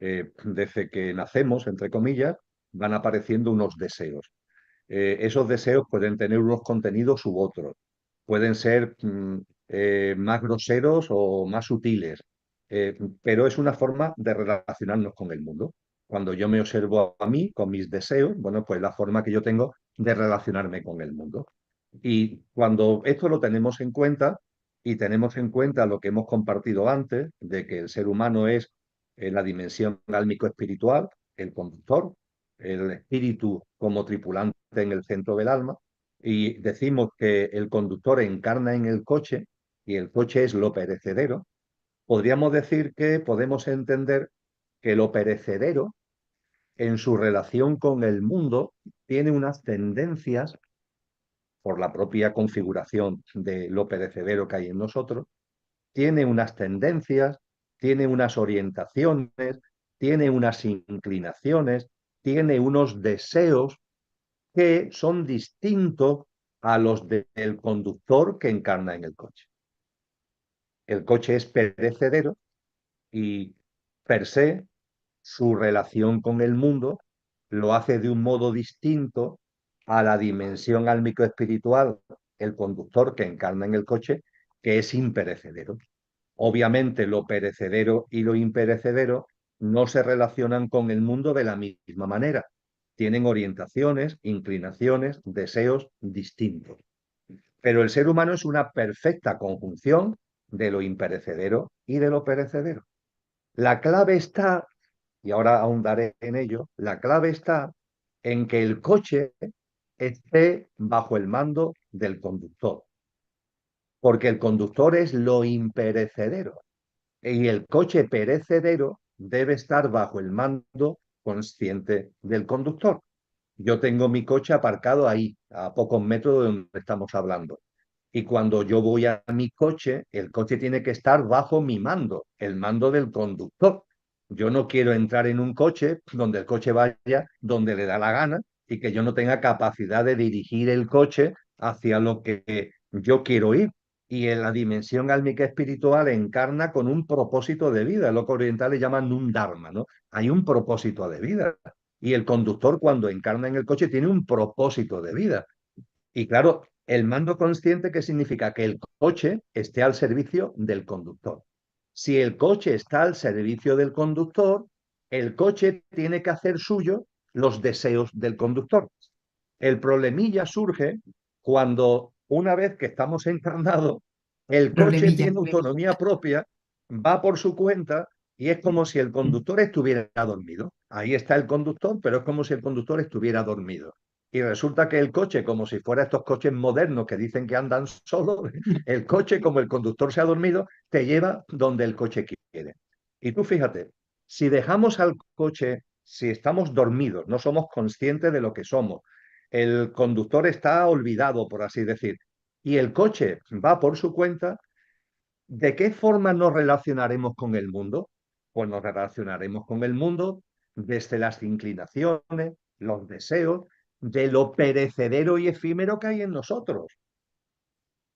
desde que nacemos, entre comillas, van apareciendo unos deseos. Esos deseos pueden tener unos contenidos u otros. Pueden ser más groseros o más sutiles, pero es una forma de relacionarnos con el mundo. Cuando yo me observo a mí con mis deseos, bueno, pues la forma que yo tengo de relacionarme con el mundo. Y cuando esto lo tenemos en cuenta y tenemos en cuenta lo que hemos compartido antes, de que el ser humano es la dimensión álmico-espiritual, el conductor, el espíritu como tripulante en el centro del alma, y decimos que el conductor encarna en el coche y el coche es lo perecedero, podríamos decir que podemos entender que lo perecedero en su relación con el mundo tiene unas tendencias por la propia configuración de lo perecedero que hay en nosotros, tiene unas tendencias, tiene unas orientaciones, tiene unas inclinaciones, tiene unos deseos que son distintos a los del conductor que encarna en el coche. El coche es perecedero y per se su relación con el mundo lo hace de un modo distinto a la dimensión álmico-espiritual, el conductor que encarna en el coche, que es imperecedero. Obviamente lo perecedero y lo imperecedero no se relacionan con el mundo de la misma manera. Tienen orientaciones, inclinaciones, deseos distintos. Pero el ser humano es una perfecta conjunción de lo imperecedero y de lo perecedero. La clave está, y ahora ahondaré en ello, la clave está en que el coche esté bajo el mando del conductor, porque el conductor es lo imperecedero y el coche perecedero debe estar bajo el mando consciente del conductor. Yo tengo mi coche aparcado ahí, a pocos metros de donde estamos hablando. Y cuando yo voy a mi coche, el coche tiene que estar bajo mi mando, el mando del conductor. Yo no quiero entrar en un coche donde el coche vaya donde le da la gana y que yo no tenga capacidad de dirigir el coche hacia lo que yo quiero ir. Y en la dimensión álmica espiritual encarna con un propósito de vida, lo que orientales llaman un dharma, ¿no? Hay un propósito de vida. Y el conductor cuando encarna en el coche tiene un propósito de vida. Y claro, el mando consciente, ¿qué significa? Que el coche esté al servicio del conductor. Si el coche está al servicio del conductor, el coche tiene que hacer suyo los deseos del conductor. El problemilla surge cuando, una vez que estamos encarnados, el coche Problemilla. tiene autonomía propia, va por su cuenta y es como si el conductor estuviera dormido. Ahí está el conductor, pero es como si el conductor estuviera dormido. Y resulta que el coche, como si fuera estos coches modernos que dicen que andan solos, el coche, como el conductor se ha dormido, te lleva donde el coche quiere. Y tú fíjate, si dejamos al coche, si estamos dormidos, no somos conscientes de lo que somos, el conductor está olvidado, por así decir, y el coche va por su cuenta, ¿de qué forma nos relacionaremos con el mundo? Pues nos relacionaremos con el mundo desde las inclinaciones, los deseos, de lo perecedero y efímero que hay en nosotros.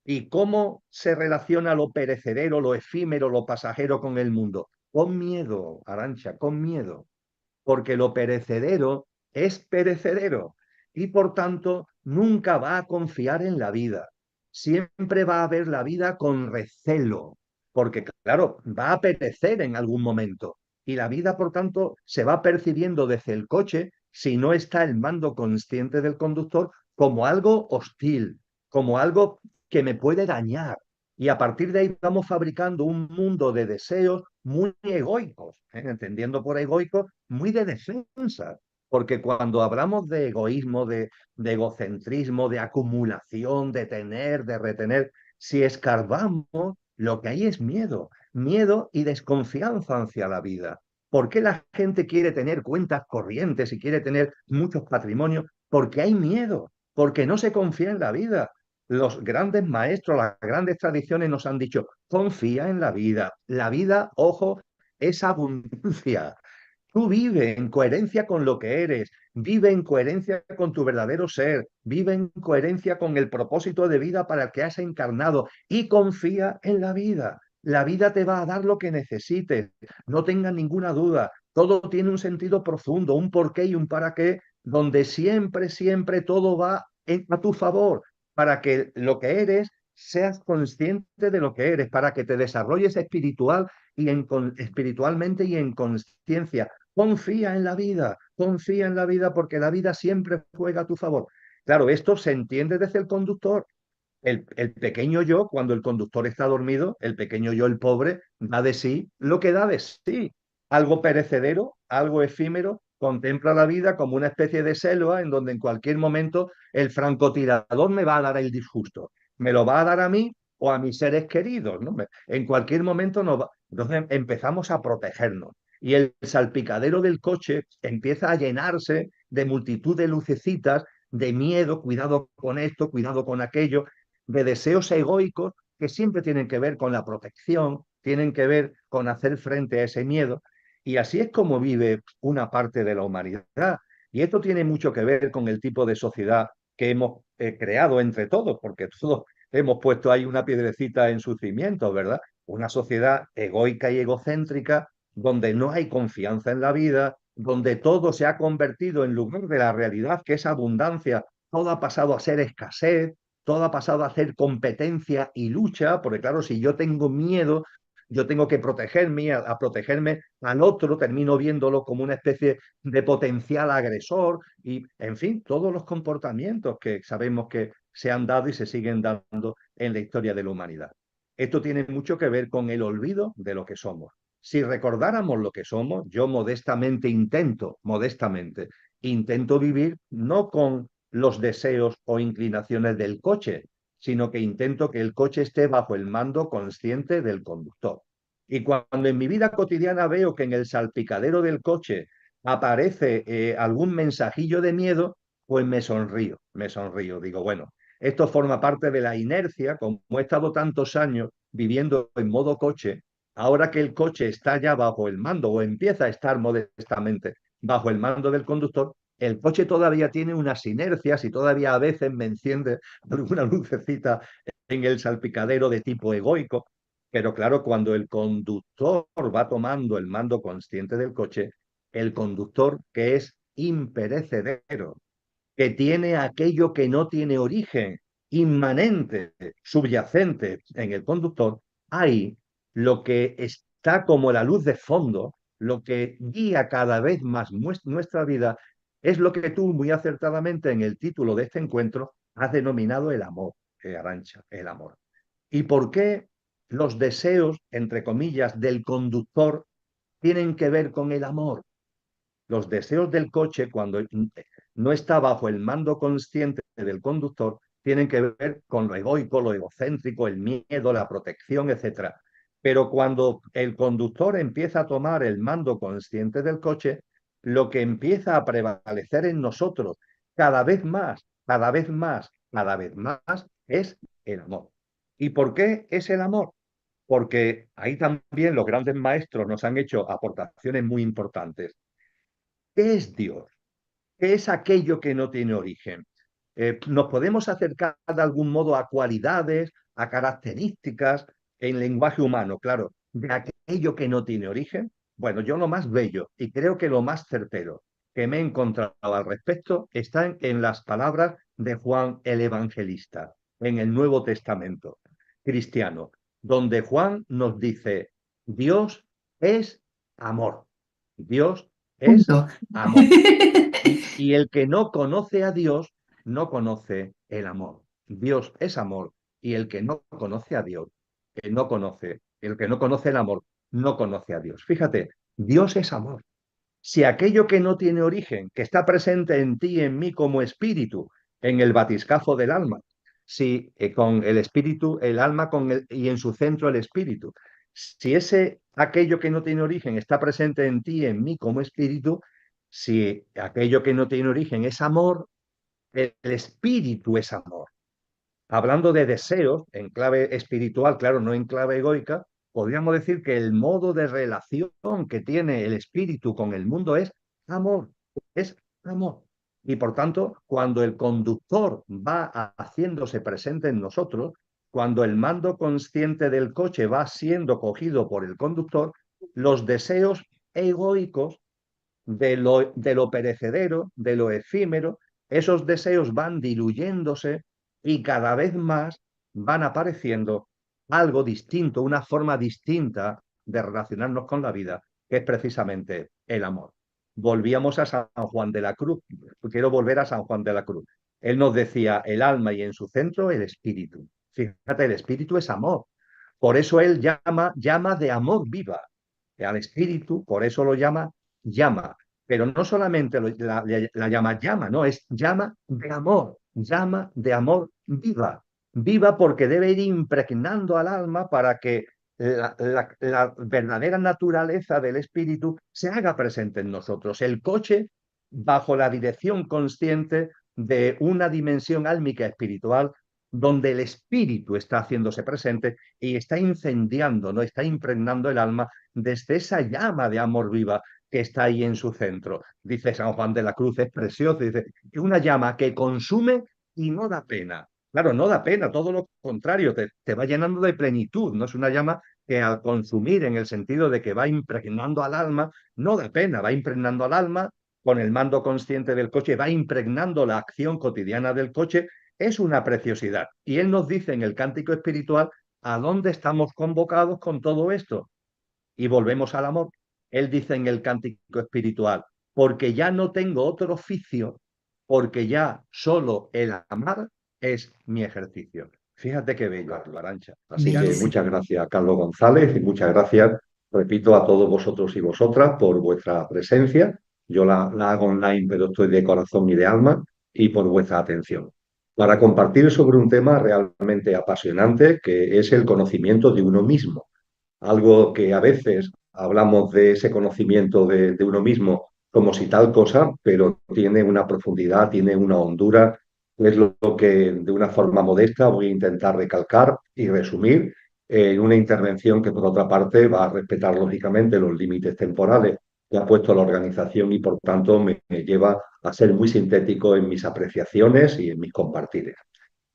¿Y cómo se relaciona lo perecedero, lo efímero, lo pasajero con el mundo? Con miedo, Arancha, con miedo, porque lo perecedero es perecedero y por tanto nunca va a confiar en la vida. Siempre va a ver la vida con recelo, porque claro, va a perecer en algún momento y la vida por tanto se va percibiendo desde el coche, si no está el mando consciente del conductor, como algo hostil, como algo que me puede dañar. Y a partir de ahí vamos fabricando un mundo de deseos muy egoicos, entendiendo por egoico, muy de defensa. Porque cuando hablamos de egoísmo, de egocentrismo, de acumulación, de tener, de retener, si escarbamos, lo que hay es miedo, miedo y desconfianza hacia la vida. ¿Por qué la gente quiere tener cuentas corrientes y quiere tener muchos patrimonios? Porque hay miedo, porque no se confía en la vida. Los grandes maestros, las grandes tradiciones nos han dicho, confía en la vida. La vida, ojo, es abundancia. Tú vive en coherencia con lo que eres, vive en coherencia con tu verdadero ser, vive en coherencia con el propósito de vida para el que has encarnado y confía en la vida. La vida te va a dar lo que necesites, no tengas ninguna duda. Todo tiene un sentido profundo, un porqué y un para qué, donde siempre, siempre todo va a tu favor, para que lo que eres seas consciente de lo que eres, para que te desarrolles espiritualmente y en conciencia. Confía en la vida porque la vida siempre juega a tu favor. Claro, esto se entiende desde el conductor. El pequeño yo, cuando el conductor está dormido, el pequeño yo, el pobre, da de sí lo que da de sí. Algo perecedero, algo efímero, contempla la vida como una especie de selva en donde en cualquier momento el francotirador me va a dar el disgusto. Me lo va a dar a mí o a mis seres queridos, ¿no? En cualquier momento nos va. Entonces empezamos a protegernos. Y el salpicadero del coche empieza a llenarse de multitud de lucecitas, de miedo, cuidado con esto, cuidado con aquello, de deseos egoicos que siempre tienen que ver con la protección, tienen que ver con hacer frente a ese miedo. Y así es como vive una parte de la humanidad. Y esto tiene mucho que ver con el tipo de sociedad que hemos creado entre todos, porque todos hemos puesto ahí una piedrecita en sus cimientos, ¿verdad? Una sociedad egoica y egocéntrica, donde no hay confianza en la vida, donde todo se ha convertido en lugar de la realidad, que es abundancia, todo ha pasado a ser escasez, todo ha pasado a ser competencia y lucha, porque claro, si yo tengo miedo, yo tengo que protegerme, a protegerme al otro, termino viéndolo como una especie de potencial agresor y, en fin, todos los comportamientos que sabemos que se han dado y se siguen dando en la historia de la humanidad. Esto tiene mucho que ver con el olvido de lo que somos. Si recordáramos lo que somos, yo intento vivir no con los deseos o inclinaciones del coche, sino que intento que el coche esté bajo el mando consciente del conductor. Y cuando en mi vida cotidiana veo que en el salpicadero del coche aparece algún mensajillo de miedo, pues me sonrío, digo, bueno, esto forma parte de la inercia, como he estado tantos años viviendo en modo coche, ahora que el coche está ya bajo el mando o empieza a estar modestamente bajo el mando del conductor, el coche todavía tiene unas inercias y todavía a veces me enciende alguna lucecita en el salpicadero de tipo egoico, pero claro, cuando el conductor va tomando el mando consciente del coche, el conductor que es imperecedero, que tiene aquello que no tiene origen, inmanente, subyacente en el conductor, ahí lo que está como la luz de fondo, lo que guía cada vez más nuestra vida, es lo que tú muy acertadamente en el título de este encuentro has denominado el amor, Arantxa, el amor. ¿Y por qué los deseos, entre comillas, del conductor tienen que ver con el amor? Los deseos del coche, cuando no está bajo el mando consciente del conductor, tienen que ver con lo egoico, lo egocéntrico, el miedo, la protección, etcétera. Pero cuando el conductor empieza a tomar el mando consciente del coche, lo que empieza a prevalecer en nosotros cada vez más, cada vez más, cada vez más, es el amor. ¿Y por qué es el amor? Porque ahí también los grandes maestros nos han hecho aportaciones muy importantes. ¿Qué es Dios? ¿Qué es aquello que no tiene origen? ¿Nos podemos acercar de algún modo a cualidades, a características en lenguaje humano, claro, de aquello que no tiene origen? Bueno, yo lo más bello y creo que lo más certero que me he encontrado al respecto están en las palabras de Juan el Evangelista, en el Nuevo Testamento cristiano, donde Juan nos dice, Dios es amor. Dios es Punto. amor. Y el que no conoce a Dios no conoce el amor. Dios es amor y el que no conoce a Dios, el que no conoce el amor, no conoce a Dios. Fíjate, Dios es amor. Si aquello que no tiene origen, que está presente en ti y en mí como espíritu, en el batiscafo del alma, si con el espíritu, el alma y en su centro el espíritu, si ese aquello que no tiene origen está presente en ti y en mí como espíritu, si aquello que no tiene origen es amor, el espíritu es amor. Hablando de deseos en clave espiritual, claro, no en clave egoica, podríamos decir que el modo de relación que tiene el espíritu con el mundo amor, es amor. Y por tanto, cuando el conductor va haciéndose presente en nosotros, cuando el mando consciente del coche va siendo cogido por el conductor, los deseos egoicos de lo perecedero, de lo efímero, esos deseos van diluyéndose y cada vez más van apareciendo algo distinto, una forma distinta de relacionarnos con la vida, que es precisamente el amor. Volvíamos a San Juan de la Cruz. Quiero volver a San Juan de la Cruz. Él nos decía el alma y en su centro el espíritu. Fíjate, el espíritu es amor. Por eso él llama de amor viva al espíritu, por eso lo llama, pero no solamente la llama, no, es llama de amor viva, viva porque debe ir impregnando al alma para que la verdadera naturaleza del espíritu se haga presente en nosotros. El coche, bajo la dirección consciente de una dimensión álmica espiritual, donde el espíritu está haciéndose presente y está incendiando, no está impregnando el alma desde esa llama de amor viva que está ahí en su centro. Dice San Juan de la Cruz, es precioso, dice, una llama que consume y no da pena. Claro, no da pena, todo lo contrario, te va llenando de plenitud, no es una llama que al consumir en el sentido de que va impregnando al alma, no da pena, va impregnando al alma con el mando consciente del coche, va impregnando la acción cotidiana del coche, es una preciosidad. Y él nos dice en el cántico espiritual a dónde estamos convocados con todo esto. Y volvemos al amor. Él dice en el cántico espiritual, porque ya no tengo otro oficio, porque ya solo el amar es mi ejercicio. Fíjate qué bello, Arancha. Así que Bellísimo. muchas gracias, Carlos González, y muchas gracias, repito, a todos vosotros y vosotras por vuestra presencia. Yo la hago online, pero estoy de corazón y de alma, y por vuestra atención. Para compartir sobre un tema realmente apasionante, que es el conocimiento de uno mismo, algo que a veces hablamos de ese conocimiento de uno mismo como si tal cosa, pero tiene una profundidad, tiene una hondura, es lo que de una forma modesta voy a intentar recalcar y resumir en una intervención que por otra parte va a respetar lógicamente los límites temporales que ha puesto la organización y por tanto me lleva a ser muy sintético en mis apreciaciones y en mis compartires.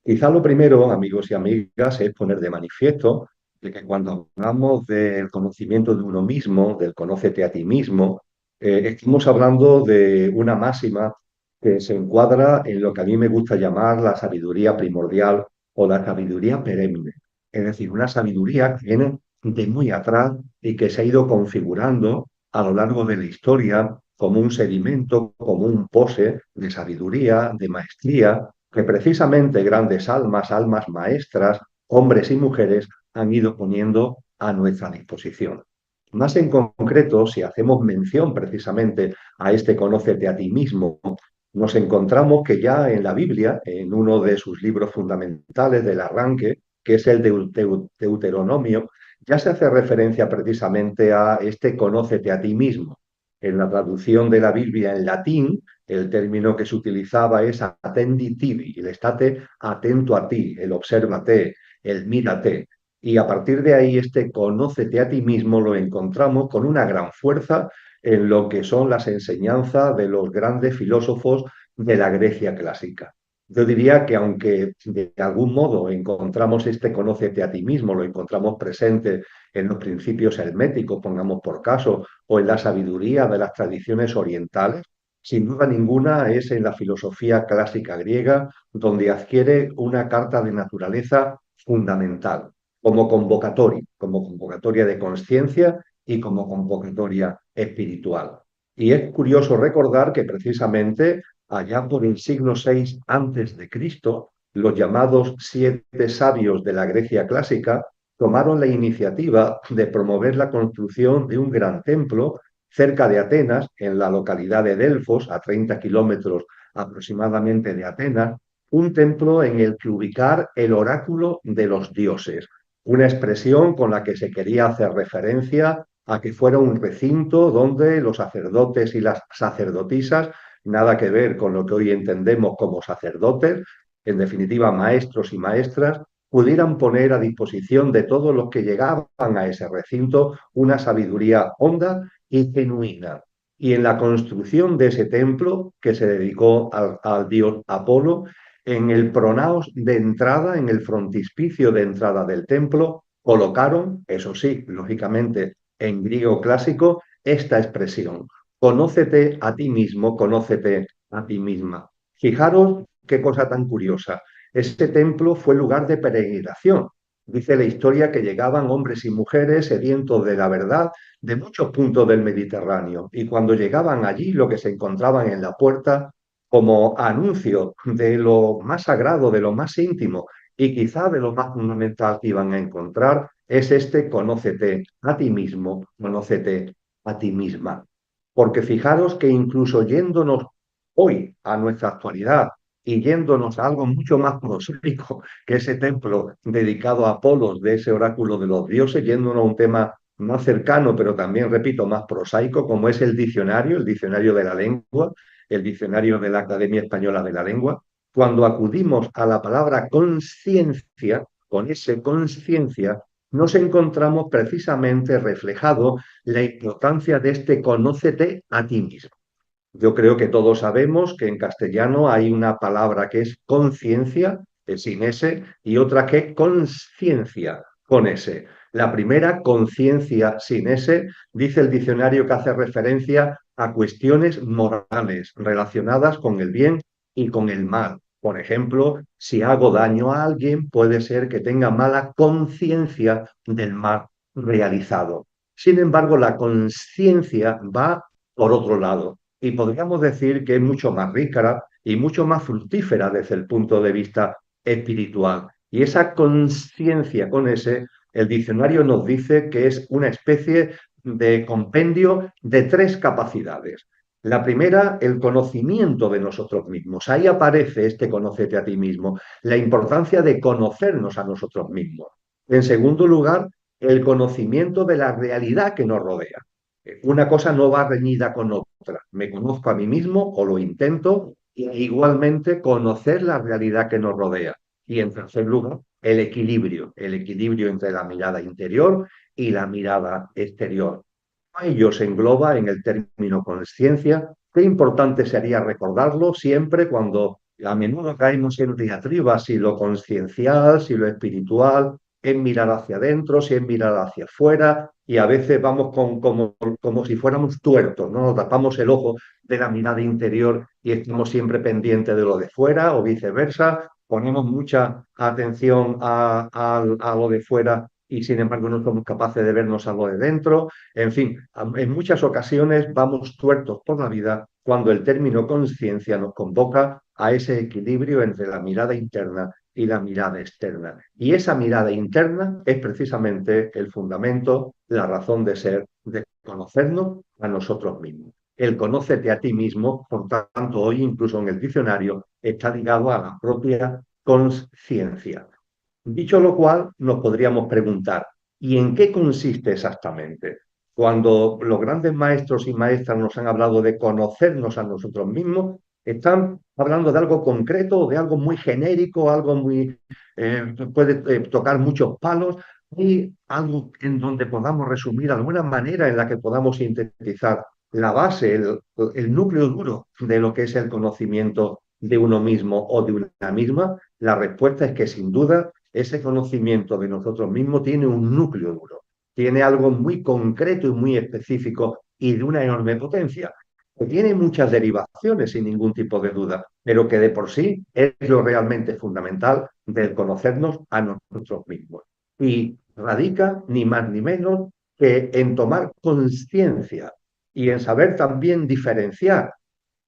Quizá lo primero, amigos y amigas, es poner de manifiesto de que cuando hablamos del conocimiento de uno mismo, del conócete a ti mismo, estamos hablando de una máxima que se encuadra en lo que a mí me gusta llamar la sabiduría primordial o la sabiduría perenne. Es decir, una sabiduría que viene de muy atrás y que se ha ido configurando a lo largo de la historia como un sedimento, como un pose de sabiduría, de maestría que precisamente grandes almas, almas maestras, hombres y mujeres han ido poniendo a nuestra disposición. Más en concreto, si hacemos mención precisamente a este conócete a ti mismo, nos encontramos que ya en la Biblia, en uno de sus libros fundamentales del arranque, que es el Deuteronomio, ya se hace referencia precisamente a este conócete a ti mismo. En la traducción de la Biblia en latín, el término que se utilizaba es attendi tibi, el estate atento a ti, el obsérvate, el mírate. Y a partir de ahí, este conócete a ti mismo lo encontramos con una gran fuerza en lo que son las enseñanzas de los grandes filósofos de la Grecia clásica. Yo diría que aunque de algún modo encontramos este conócete a ti mismo, lo encontramos presente en los principios herméticos, pongamos por caso, o en la sabiduría de las tradiciones orientales, sin duda ninguna es en la filosofía clásica griega donde adquiere una carta de naturaleza fundamental, como convocatoria de conciencia y como convocatoria espiritual. Y es curioso recordar que precisamente allá por el siglo VI antes de Cristo, los llamados siete sabios de la Grecia clásica tomaron la iniciativa de promover la construcción de un gran templo cerca de Atenas, en la localidad de Delfos, a 30 kilómetros aproximadamente de Atenas, un templo en el que ubicar el oráculo de los dioses, una expresión con la que se quería hacer referencia a que fuera un recinto donde los sacerdotes y las sacerdotisas, nada que ver con lo que hoy entendemos como sacerdotes, en definitiva maestros y maestras, pudieran poner a disposición de todos los que llegaban a ese recinto una sabiduría honda y genuina. Y en la construcción de ese templo que se dedicó al dios Apolo, En el pronaos de entrada, en el frontispicio de entrada del templo, colocaron, eso sí, lógicamente en griego clásico, esta expresión: conócete a ti mismo, conócete a ti misma. Fijaros qué cosa tan curiosa. Este templo fue lugar de peregrinación. Dice la historia que llegaban hombres y mujeres sedientos de la verdad de muchos puntos del Mediterráneo, y cuando llegaban allí lo que se encontraban en la puerta como anuncio de lo más sagrado, de lo más íntimo y quizá de lo más fundamental que iban a encontrar es este: conócete a ti mismo, conócete a ti misma. Porque fijaros que incluso yéndonos hoy a nuestra actualidad y yéndonos a algo mucho más prosaico, que ese templo dedicado a Apolos de ese oráculo de los dioses, yéndonos a un tema más cercano, pero también, repito, más prosaico, como es el diccionario de la lengua, el diccionario de la Academia Española de la Lengua, cuando acudimos a la palabra conciencia, con ese conciencia, nos encontramos precisamente reflejado la importancia de este conócete a ti mismo. Yo creo que todos sabemos que en castellano hay una palabra que es conciencia, sin S, y otra que es conciencia, con S. La primera, conciencia sin S, dice el diccionario que hace referencia a cuestiones morales relacionadas con el bien y con el mal. Por ejemplo, si hago daño a alguien, puede ser que tenga mala conciencia del mal realizado. Sin embargo, la conciencia va por otro lado y podríamos decir que es mucho más rica y mucho más fructífera desde el punto de vista espiritual. Y esa conciencia con ese, el diccionario nos dice que es una especie de compendio de tres capacidades. La primera, el conocimiento de nosotros mismos. Ahí aparece este conócete a ti mismo, la importancia de conocernos a nosotros mismos. En segundo lugar, el conocimiento de la realidad que nos rodea. Una cosa no va reñida con otra. Me conozco a mí mismo o lo intento, e igualmente conocer la realidad que nos rodea. Y en tercer lugar, el equilibrio entre la mirada interior y la mirada exterior. Ello se engloba en el término conciencia. Qué importante sería recordarlo siempre cuando a menudo caemos en diatribas si lo conciencial, si lo espiritual, en mirar hacia adentro, si en mirar hacia afuera, y a veces vamos como si fuéramos tuertos, ¿no? Nos tapamos el ojo de la mirada interior y estamos siempre pendientes de lo de fuera o viceversa. Ponemos mucha atención a lo de fuera y sin embargo no somos capaces de vernos a lo de dentro. En fin, en muchas ocasiones vamos tuertos por la vida cuando el término conciencia nos convoca a ese equilibrio entre la mirada interna y la mirada externa. Y esa mirada interna es precisamente el fundamento, la razón de ser, de conocernos a nosotros mismos. El conócete a ti mismo, por tanto, hoy incluso en el diccionario, está ligado a la propia conciencia. Dicho lo cual, nos podríamos preguntar: ¿y en qué consiste exactamente? Cuando los grandes maestros y maestras nos han hablado de conocernos a nosotros mismos, están hablando de algo concreto, de algo muy genérico, algo muy puede tocar muchos palos, y algo en donde podamos resumir alguna manera en la que podamos sintetizar la base, el núcleo duro de lo que es el conocimiento de uno mismo o de una misma. La respuesta es que sin duda ese conocimiento de nosotros mismos tiene un núcleo duro, tiene algo muy concreto y muy específico y de una enorme potencia, que tiene muchas derivaciones sin ningún tipo de duda, pero que de por sí es lo realmente fundamental del conocernos a nosotros mismos. Y radica ni más ni menos que en tomar conciencia y en saber también diferenciar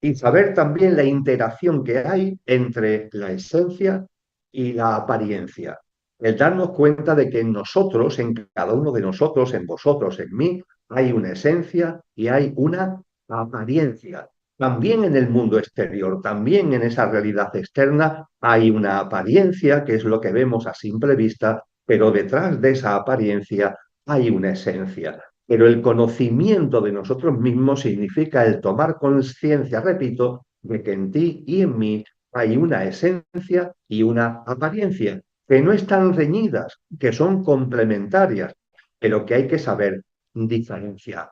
y saber también la interacción que hay entre la esencia y la apariencia. El darnos cuenta de que en nosotros, en cada uno de nosotros, en vosotros, en mí, hay una esencia y hay una apariencia. También en el mundo exterior, también en esa realidad externa, hay una apariencia que es lo que vemos a simple vista, pero detrás de esa apariencia hay una esencia. Pero el conocimiento de nosotros mismos significa el tomar conciencia, repito, de que en ti y en mí hay una esencia y una apariencia, que no están reñidas, que son complementarias, pero que hay que saber diferenciar.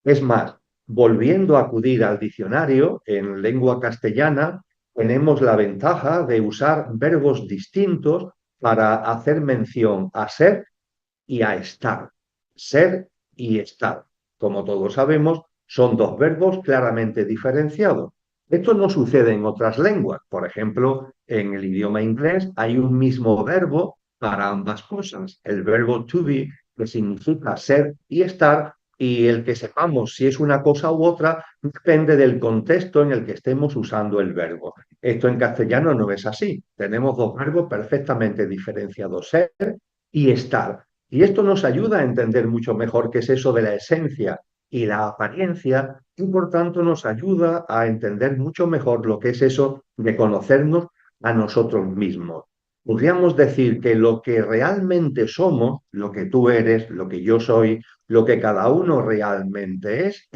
Es más, volviendo a acudir al diccionario en lengua castellana, tenemos la ventaja de usar verbos distintos para hacer mención a ser y a estar. Ser y estar. Como todos sabemos, son dos verbos claramente diferenciados. Esto no sucede en otras lenguas. Por ejemplo, en el idioma inglés hay un mismo verbo para ambas cosas. El verbo to be, que significa ser y estar, y el que sepamos si es una cosa u otra depende del contexto en el que estemos usando el verbo. Esto en castellano no es así. Tenemos dos verbos perfectamente diferenciados, ser y estar. Y esto nos ayuda a entender mucho mejor qué es eso de la esencia y la apariencia y por tanto nos ayuda a entender mucho mejor lo que es eso de conocernos a nosotros mismos. Podríamos decir que lo que realmente somos, lo que tú eres, lo que yo soy, lo que cada uno realmente es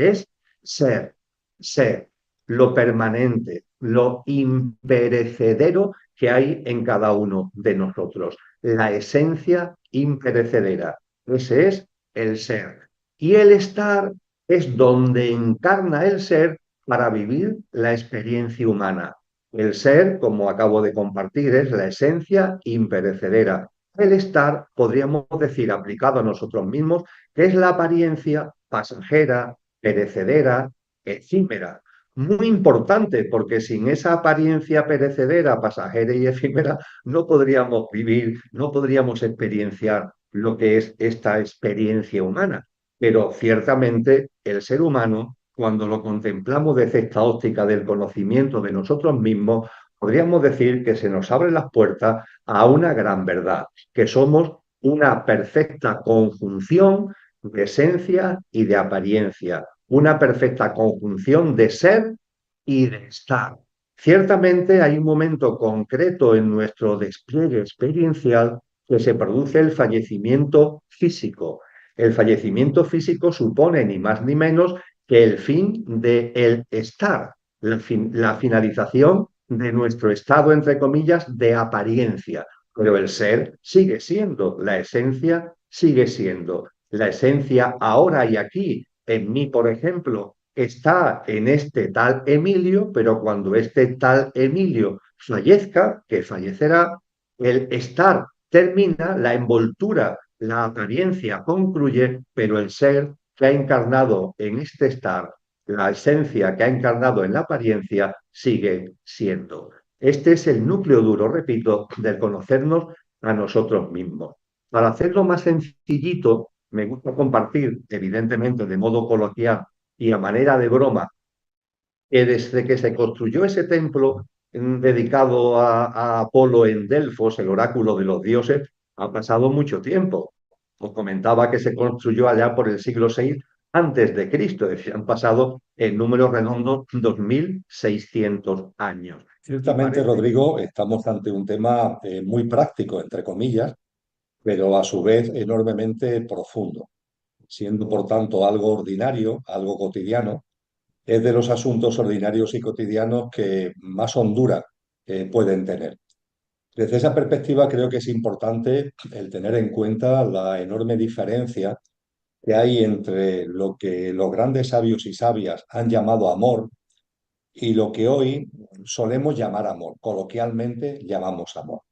ser, ser, lo permanente, lo imperecedero que hay en cada uno de nosotros, la esencia imperecedera. Ese es el ser. Y el estar es donde encarna el ser para vivir la experiencia humana. El ser, como acabo de compartir, es la esencia imperecedera. El estar, podríamos decir, aplicado a nosotros mismos, que es la apariencia pasajera, perecedera, efímera. Muy importante, porque sin esa apariencia perecedera, pasajera y efímera, no podríamos vivir, no podríamos experienciar lo que es esta experiencia humana. Pero ciertamente el ser humano, cuando lo contemplamos desde esta óptica del conocimiento de nosotros mismos, podríamos decir que se nos abren las puertas a una gran verdad, que somos una perfecta conjunción de esencia y de apariencia, una perfecta conjunción de ser y de estar. Ciertamente hay un momento concreto en nuestro despliegue experiencial que se produce el fallecimiento físico. El fallecimiento físico supone ni más ni menos que el fin del estar, la finalización de nuestro estado, entre comillas, de apariencia. Pero el ser sigue siendo, la esencia sigue siendo. La esencia ahora y aquí, en mí, por ejemplo, está en este tal Emilio, pero cuando este tal Emilio fallezca, que fallecerá, el estar termina, la envoltura, la apariencia concluye, pero el ser que ha encarnado en este estar, la esencia que ha encarnado en la apariencia, sigue siendo. Este es el núcleo duro, repito, del conocernos a nosotros mismos. Para hacerlo más sencillito, me gusta compartir, evidentemente de modo coloquial y a manera de broma, que desde que se construyó ese templo dedicado a Apolo en Delfos, el oráculo de los dioses, ha pasado mucho tiempo. Os comentaba que se construyó allá por el siglo VI antes de Cristo, es decir, han pasado en números redondos 2600 años. Y Ciertamente, parece Rodrigo, estamos ante un tema muy práctico, entre comillas, pero a su vez enormemente profundo, siendo por tanto algo ordinario, algo cotidiano. Es de los asuntos ordinarios y cotidianos que más hondura pueden tener. Desde esa perspectiva creo que es importante el tener en cuenta la enorme diferencia que hay entre lo que los grandes sabios y sabias han llamado amor y lo que hoy solemos llamar amor, coloquialmente llamamos amor.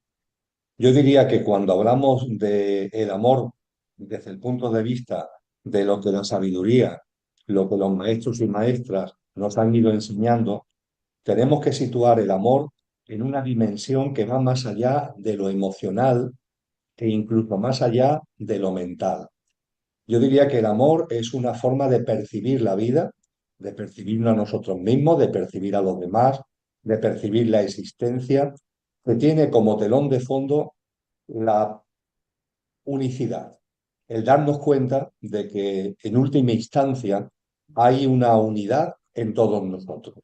Yo diría que cuando hablamos de el amor desde el punto de vista de lo que la sabiduría, lo que los maestros y maestras nos han ido enseñando, tenemos que situar el amor en una dimensión que va más allá de lo emocional e incluso más allá de lo mental. Yo diría que el amor es una forma de percibir la vida, de percibirnos a nosotros mismos, de percibir a los demás, de percibir la existencia, que tiene como telón de fondo la unicidad, el darnos cuenta de que en última instancia hay una unidad en todos nosotros.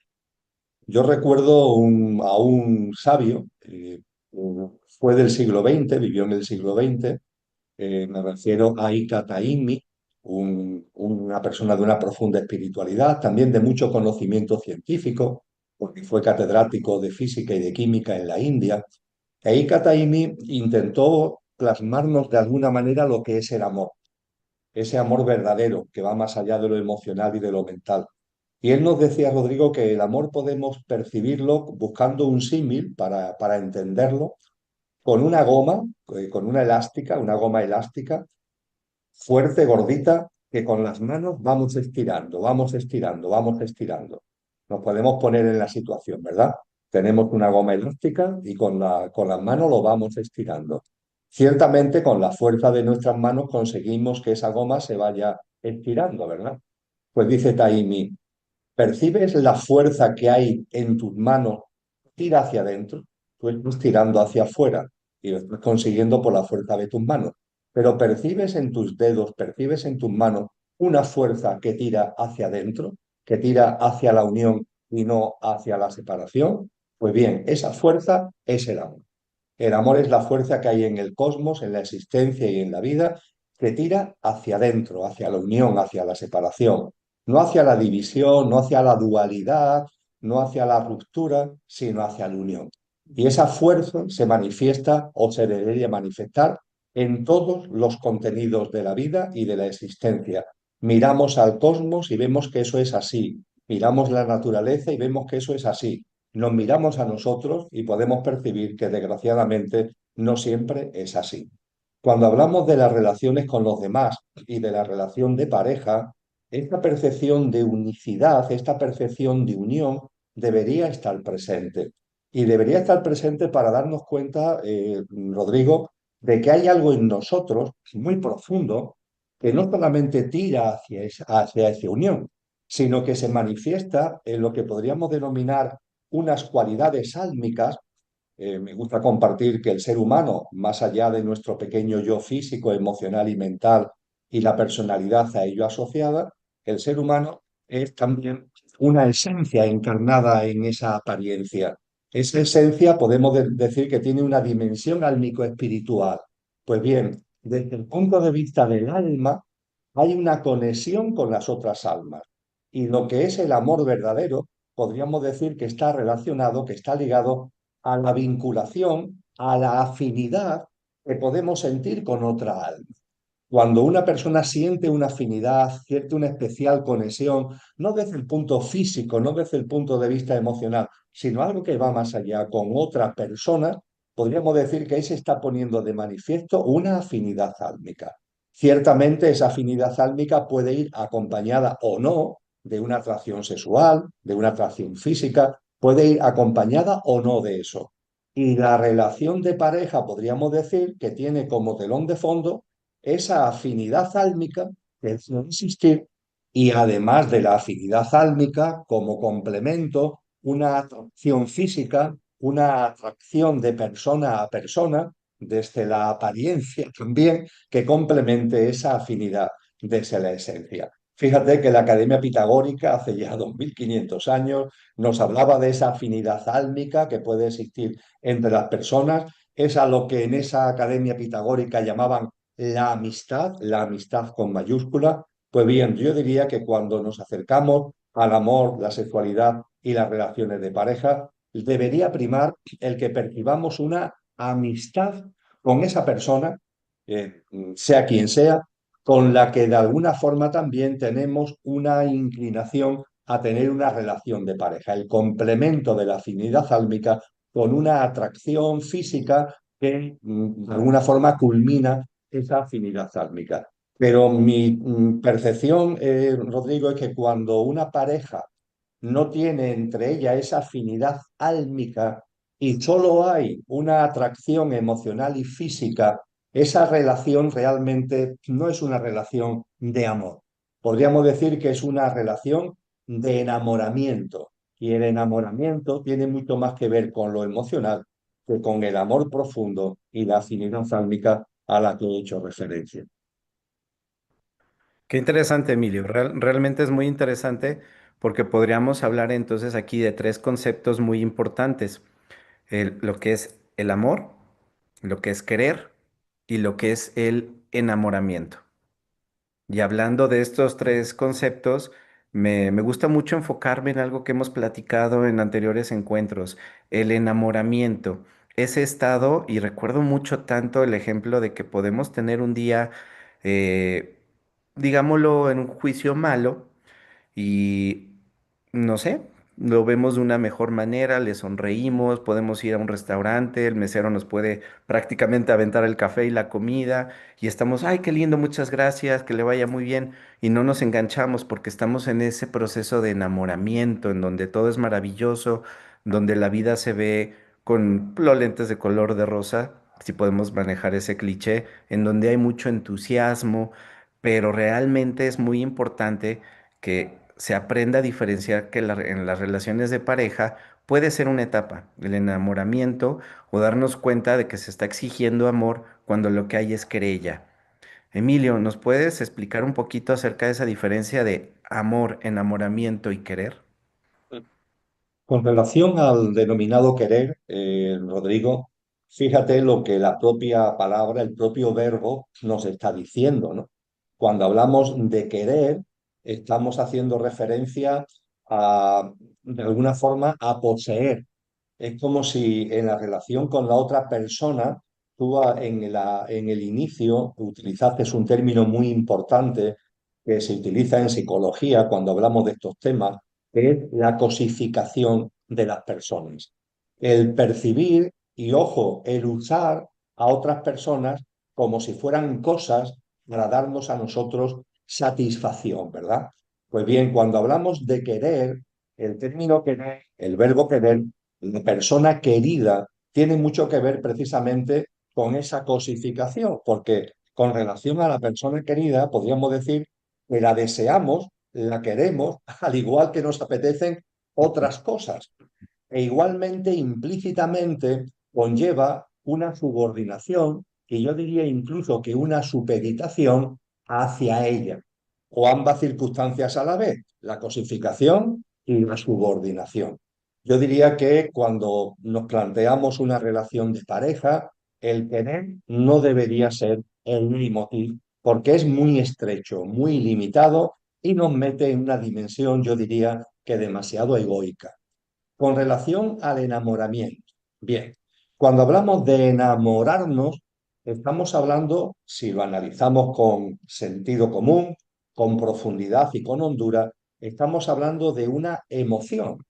Yo recuerdo a un sabio, fue del siglo XX, vivió en el siglo XX, me refiero a Ika Taimi, una persona de una profunda espiritualidad, también de mucho conocimiento científico, porque fue catedrático de física y de química en la India. E Ika Taimi intentó plasmarnos de alguna manera lo que es el amor, ese amor verdadero que va más allá de lo emocional y de lo mental. Y él nos decía, Rodrigo, que el amor podemos percibirlo buscando un símil para entenderlo, con una goma, con una goma elástica, fuerte, gordita, que con las manos vamos estirando, vamos estirando, vamos estirando. Nos podemos poner en la situación, ¿verdad? Tenemos una goma elástica y con las manos lo vamos estirando. Ciertamente, con la fuerza de nuestras manos conseguimos que esa goma se vaya estirando, ¿verdad? Pues dice Taimi, ¿percibes la fuerza que hay en tus manos? Tira hacia adentro, tú estás tirando hacia afuera y lo estás consiguiendo por la fuerza de tus manos. Pero percibes en tus dedos, percibes en tus manos una fuerza que tira hacia adentro, que tira hacia la unión y no hacia la separación. Pues bien, esa fuerza es el amor. El amor es la fuerza que hay en el cosmos, en la existencia y en la vida, que tira hacia adentro, hacia la unión, hacia la separación, no hacia la división, no hacia la dualidad, no hacia la ruptura, sino hacia la unión. Y esa fuerza se manifiesta o se debería manifestar en todos los contenidos de la vida y de la existencia. Miramos al cosmos y vemos que eso es así. Miramos la naturaleza y vemos que eso es así. Nos miramos a nosotros y podemos percibir que desgraciadamente no siempre es así. Cuando hablamos de las relaciones con los demás y de la relación de pareja, esta percepción de unicidad, esta percepción de unión debería estar presente. Y debería estar presente para darnos cuenta, Rodrigo, de que hay algo en nosotros muy profundo que no solamente tira hacia esa unión, sino que se manifiesta en lo que podríamos denominar unas cualidades álmicas. Me gusta compartir que el ser humano, más allá de nuestro pequeño yo físico, emocional y mental y la personalidad a ello asociada, el ser humano es también una esencia encarnada en esa apariencia. Esa esencia podemos decir que tiene una dimensión álmico-espiritual. Pues bien, desde el punto de vista del alma, hay una conexión con las otras almas. Y lo que es el amor verdadero, podríamos decir que está relacionado, que está ligado a la vinculación, a la afinidad que podemos sentir con otra alma. Cuando una persona siente una afinidad, siente una especial conexión, no desde el punto físico, no desde el punto de vista emocional, sino algo que va más allá con otra persona, podríamos decir que ahí se está poniendo de manifiesto una afinidad álmica. Ciertamente esa afinidad álmica puede ir acompañada o no de una atracción sexual, de una atracción física, puede ir acompañada o no de eso. Y la relación de pareja podríamos decir que tiene como telón de fondo esa afinidad álmica que es no existir y además de la afinidad álmica como complemento, una atracción física, una atracción de persona a persona, desde la apariencia también, que complemente esa afinidad desde la esencia. Fíjate que la Academia Pitagórica hace ya 2500 años nos hablaba de esa afinidad álmica que puede existir entre las personas. Es a lo que en esa Academia Pitagórica llamaban la amistad con mayúscula. Pues bien, yo diría que cuando nos acercamos al amor, la sexualidad y las relaciones de pareja, debería primar el que percibamos una amistad con esa persona, sea quien sea, con la que de alguna forma también tenemos una inclinación a tener una relación de pareja, el complemento de la afinidad álmica con una atracción física que de alguna forma culmina esa afinidad álmica. Pero mi percepción, Rodrigo, es que cuando una pareja no tiene entre ella esa afinidad álmica y solo hay una atracción emocional y física, esa relación realmente no es una relación de amor. Podríamos decir que es una relación de enamoramiento. Y el enamoramiento tiene mucho más que ver con lo emocional que con el amor profundo y la afinidad álmica a la que he hecho referencia. Qué interesante, Emilio. Realmente es muy interesante porque podríamos hablar entonces aquí de tres conceptos muy importantes. Lo que es el amor, lo que es querer y lo que es el enamoramiento. Y hablando de estos tres conceptos, me gusta mucho enfocarme en algo que hemos platicado en anteriores encuentros, el enamoramiento. Ese estado, y recuerdo mucho tanto el ejemplo de que podemos tener un día, eh, digámoslo, en un juicio malo no sé, lo vemos de una mejor manera, le sonreímos, podemos ir a un restaurante, el mesero nos puede prácticamente aventar el café y la comida y estamos, ay, qué lindo, muchas gracias, que le vaya muy bien y no nos enganchamos porque estamos en ese proceso de enamoramiento en donde todo es maravilloso, donde la vida se ve con los lentes de color de rosa, si podemos manejar ese cliché, en donde hay mucho entusiasmo, pero realmente es muy importante que se aprenda a diferenciar que en las relaciones de pareja puede ser una etapa, el enamoramiento o darnos cuenta de que se está exigiendo amor cuando lo que hay es querella. Emilio, ¿nos puedes explicar un poquito acerca de esa diferencia de amor, enamoramiento y querer? Con relación al denominado querer, Rodrigo, fíjate lo que la propia palabra, el propio verbo nos está diciendo, ¿no? Cuando hablamos de querer, estamos haciendo referencia a, de alguna forma, a poseer. Es como si en la relación con la otra persona, en el inicio utilizaste un término muy importante que se utiliza en psicología cuando hablamos de estos temas, que es la cosificación de las personas. El percibir y, ojo, el usar a otras personas como si fueran cosas para darnos a nosotros satisfacción, ¿verdad? Pues bien, cuando hablamos de querer, el término querer, el verbo querer, la persona querida tiene mucho que ver precisamente con esa cosificación, porque con relación a la persona querida podríamos decir que la deseamos, la queremos, al igual que nos apetecen otras cosas. E igualmente, implícitamente, conlleva una subordinación y yo diría incluso que una supeditación hacia ella, o ambas circunstancias a la vez, la cosificación y la subordinación. Yo diría que cuando nos planteamos una relación de pareja, el querer no debería ser el leitmotiv, porque es muy estrecho, muy limitado y nos mete en una dimensión, yo diría, que demasiado egoica. Con relación al enamoramiento. Bien, cuando hablamos de enamorarnos, estamos hablando, si lo analizamos con sentido común, con profundidad y con hondura, estamos hablando de una emoción.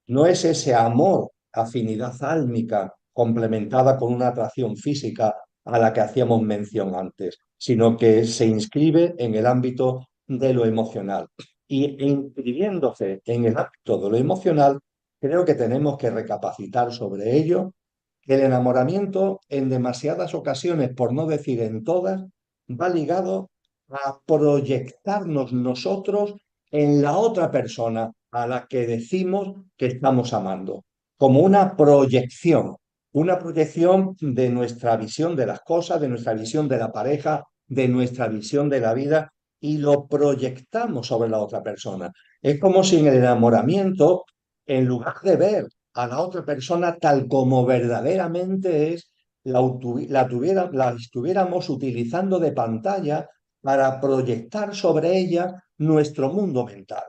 No es ese amor, afinidad álmica complementada con una atracción física a la que hacíamos mención antes, sino que se inscribe en el ámbito de lo emocional. Y inscribiéndose en el ámbito de lo emocional, creo que tenemos que recapacitar sobre ello. El enamoramiento en demasiadas ocasiones, por no decir en todas, va ligado a proyectarnos nosotros en la otra persona a la que decimos que estamos amando, como una proyección de nuestra visión de las cosas, de nuestra visión de la pareja, de nuestra visión de la vida, y lo proyectamos sobre la otra persona. Es como si en el enamoramiento, en lugar de ver a la otra persona tal como verdaderamente es, la estuviéramos utilizando de pantalla para proyectar sobre ella nuestro mundo mental.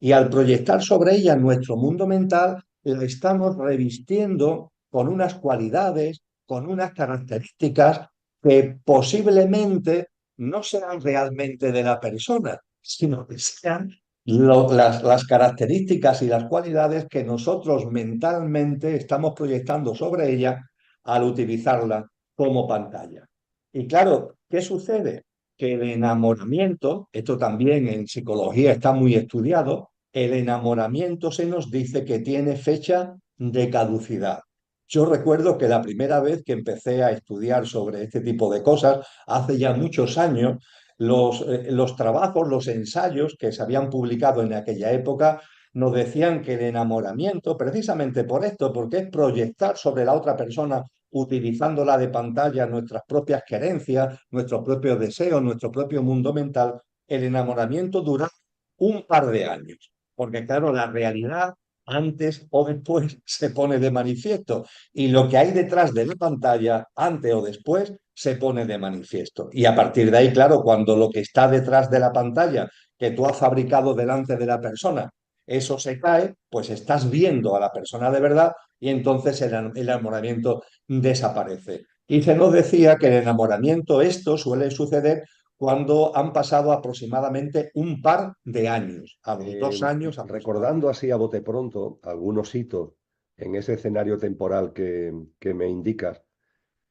Y al proyectar sobre ella nuestro mundo mental, la estamos revistiendo con unas cualidades, con unas características que posiblemente no sean realmente de la persona, sino que sean las características y las cualidades que nosotros mentalmente estamos proyectando sobre ella al utilizarla como pantalla. Y claro, ¿qué sucede? Que el enamoramiento, esto también en psicología está muy estudiado, el enamoramiento se nos dice que tiene fecha de caducidad. Yo recuerdo que la primera vez que empecé a estudiar sobre este tipo de cosas, hace ya muchos años, los trabajos, los ensayos que se habían publicado en aquella época nos decían que el enamoramiento, precisamente por esto, porque es proyectar sobre la otra persona utilizándola de pantalla nuestras propias querencias, nuestros propios deseos, nuestro propio mundo mental, el enamoramiento dura un par de años, porque claro, la realidad antes o después se pone de manifiesto y lo que hay detrás de la pantalla, antes o después, se pone de manifiesto. Y a partir de ahí, claro, cuando lo que está detrás de la pantalla que tú has fabricado delante de la persona, eso se cae, pues estás viendo a la persona de verdad y entonces el enamoramiento desaparece. Y se nos decía que el enamoramiento, esto suele suceder cuando han pasado aproximadamente un par de años, a los 2 años Recordando aproximadamente. así a bote pronto algunos hitos en ese escenario temporal que me indicas,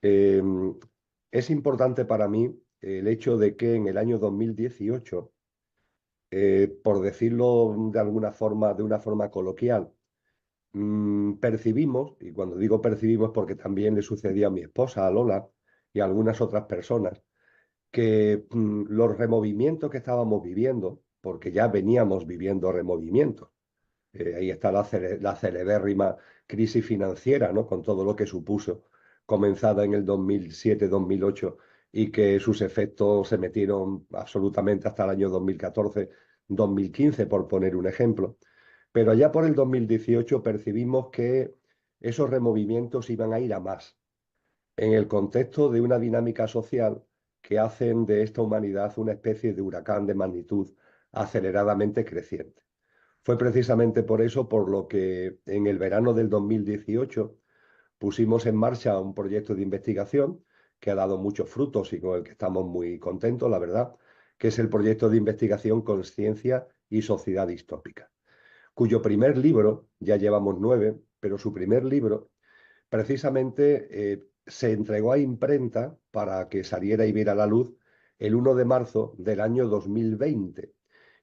eh, es importante para mí el hecho de que en el año 2018, por decirlo de alguna forma, de una forma coloquial, percibimos, y cuando digo percibimos porque también le sucedía a mi esposa, a Lola, y a algunas otras personas, que los removimientos que estábamos viviendo, porque ya veníamos viviendo removimientos, ahí está la celebérrima crisis financiera, ¿no? Con todo lo que supuso, comenzada en el 2007-2008 y que sus efectos se metieron absolutamente hasta el año 2014-2015, por poner un ejemplo. Pero allá por el 2018 percibimos que esos removimientos iban a ir a más, en el contexto de una dinámica social que hacen de esta humanidad una especie de huracán de magnitud aceleradamente creciente. Fue precisamente por eso por lo que en el verano del 2018 pusimos en marcha un proyecto de investigación que ha dado muchos frutos y con el que estamos muy contentos, la verdad, que es el proyecto de investigación Conciencia y Sociedad Distópica, cuyo primer libro, ya llevamos 9, pero su primer libro precisamente se entregó a imprenta para que saliera y viera la luz el 1 de marzo del año 2020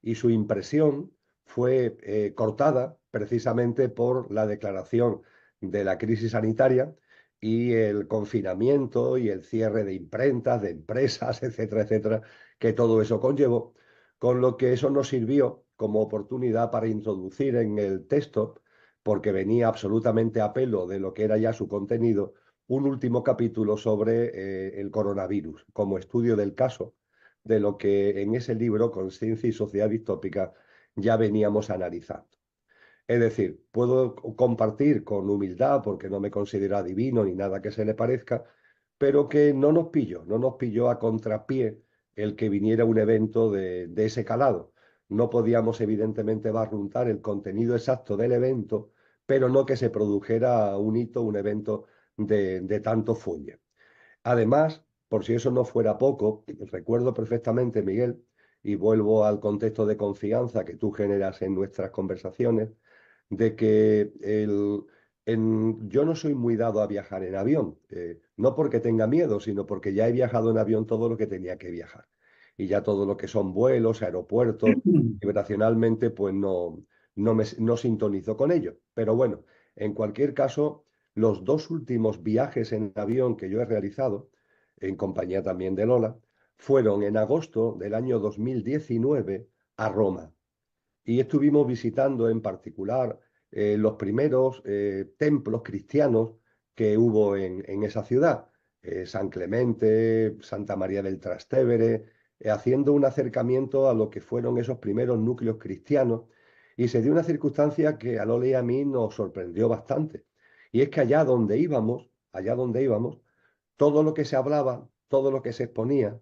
y su impresión fue cortada precisamente por la declaración de la crisis sanitaria y el confinamiento y el cierre de imprentas, de empresas, etcétera, etcétera, que todo eso conllevó, con lo que eso nos sirvió como oportunidad para introducir en el texto, porque venía absolutamente a pelo de lo que era ya su contenido, un último capítulo sobre el coronavirus, como estudio del caso de lo que en ese libro, Conciencia y Sociedad Distópica, ya veníamos analizando. Es decir, puedo compartir con humildad, porque no me considero adivino ni nada que se le parezca, pero que no nos pilló a contrapié el que viniera un evento de ese calado. No podíamos, evidentemente, barruntar el contenido exacto del evento, pero no que se produjera un hito, un evento de tanto fuelle. Además, por si eso no fuera poco, recuerdo perfectamente, Miguel, y vuelvo al contexto de confianza que tú generas en nuestras conversaciones, de que yo no soy muy dado a viajar en avión, no porque tenga miedo, sino porque ya he viajado en avión todo lo que tenía que viajar. Y ya todo lo que son vuelos, aeropuertos, vibracionalmente, pues no sintonizo con ello. Pero bueno, en cualquier caso, los dos últimos viajes en avión que yo he realizado, en compañía también de Lola, fueron en agosto del año 2019 a Roma. Y estuvimos visitando en particular los primeros templos cristianos que hubo en esa ciudad, San Clemente, Santa María del Trastevere, haciendo un acercamiento a lo que fueron esos primeros núcleos cristianos. Y se dio una circunstancia que a Lola y a mí nos sorprendió bastante. Y es que allá donde íbamos, todo lo que se hablaba, todo lo que se exponía,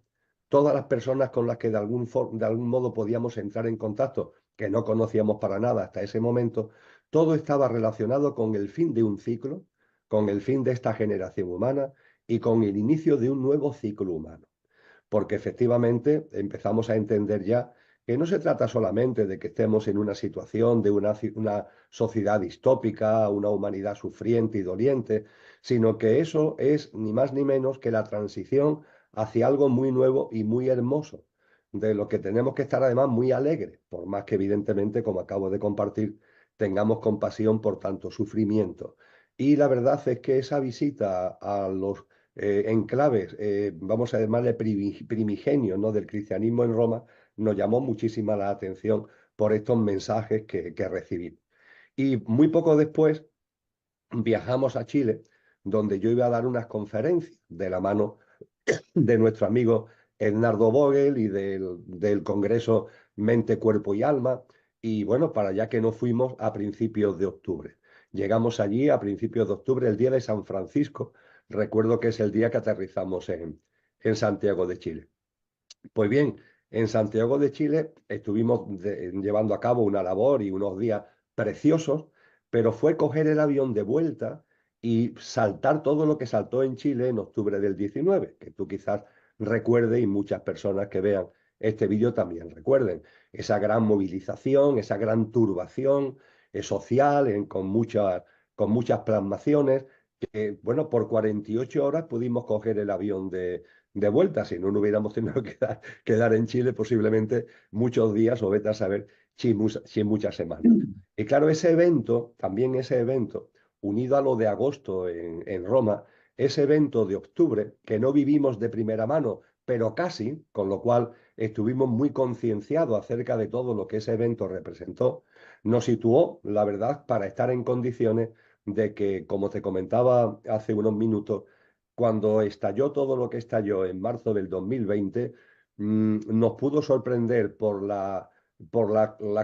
todas las personas con las que de algún modo podíamos entrar en contacto, que no conocíamos para nada hasta ese momento, todo estaba relacionado con el fin de un ciclo, con el fin de esta generación humana y con el inicio de un nuevo ciclo humano, porque efectivamente empezamos a entender ya que no se trata solamente de que estemos en una situación de una sociedad distópica, una humanidad sufriente y doliente, sino que eso es ni más ni menos que la transición hacia algo muy nuevo y muy hermoso, de lo que tenemos que estar además muy alegres, por más que evidentemente, como acabo de compartir, tengamos compasión por tanto sufrimiento. Y la verdad es que esa visita a los enclaves, vamos a llamarle primigenios, ¿no?, del cristianismo en Roma, nos llamó muchísima la atención por estos mensajes que recibimos. Y muy poco después viajamos a Chile, donde yo iba a dar unas conferencias de la mano de nuestro amigo Ednardo Vogel y del Congreso Mente, Cuerpo y Alma. Y bueno, para allá que nos fuimos a principios de octubre. Llegamos allí a principios de octubre, el día de San Francisco. Recuerdo que es el día que aterrizamos en Santiago de Chile. Pues bien, en Santiago de Chile estuvimos llevando a cabo una labor y unos días preciosos, pero fue coger el avión de vuelta y saltar todo lo que saltó en Chile en octubre del 19, que tú quizás recuerde y muchas personas que vean este vídeo también recuerden esa gran movilización, esa gran turbación social con muchas plasmaciones, que bueno, por 48 horas pudimos coger el avión de vuelta, si no, no hubiéramos tenido que quedar en Chile posiblemente muchos días o vete a saber si muchas semanas. Y claro, ese evento, también ese evento, unido a lo de agosto en Roma, ese evento de octubre, que no vivimos de primera mano, pero casi, con lo cual estuvimos muy concienciados acerca de todo lo que ese evento representó, nos situó, la verdad, para estar en condiciones de que, como te comentaba hace unos minutos, cuando estalló todo lo que estalló en marzo del 2020, nos pudo sorprender por la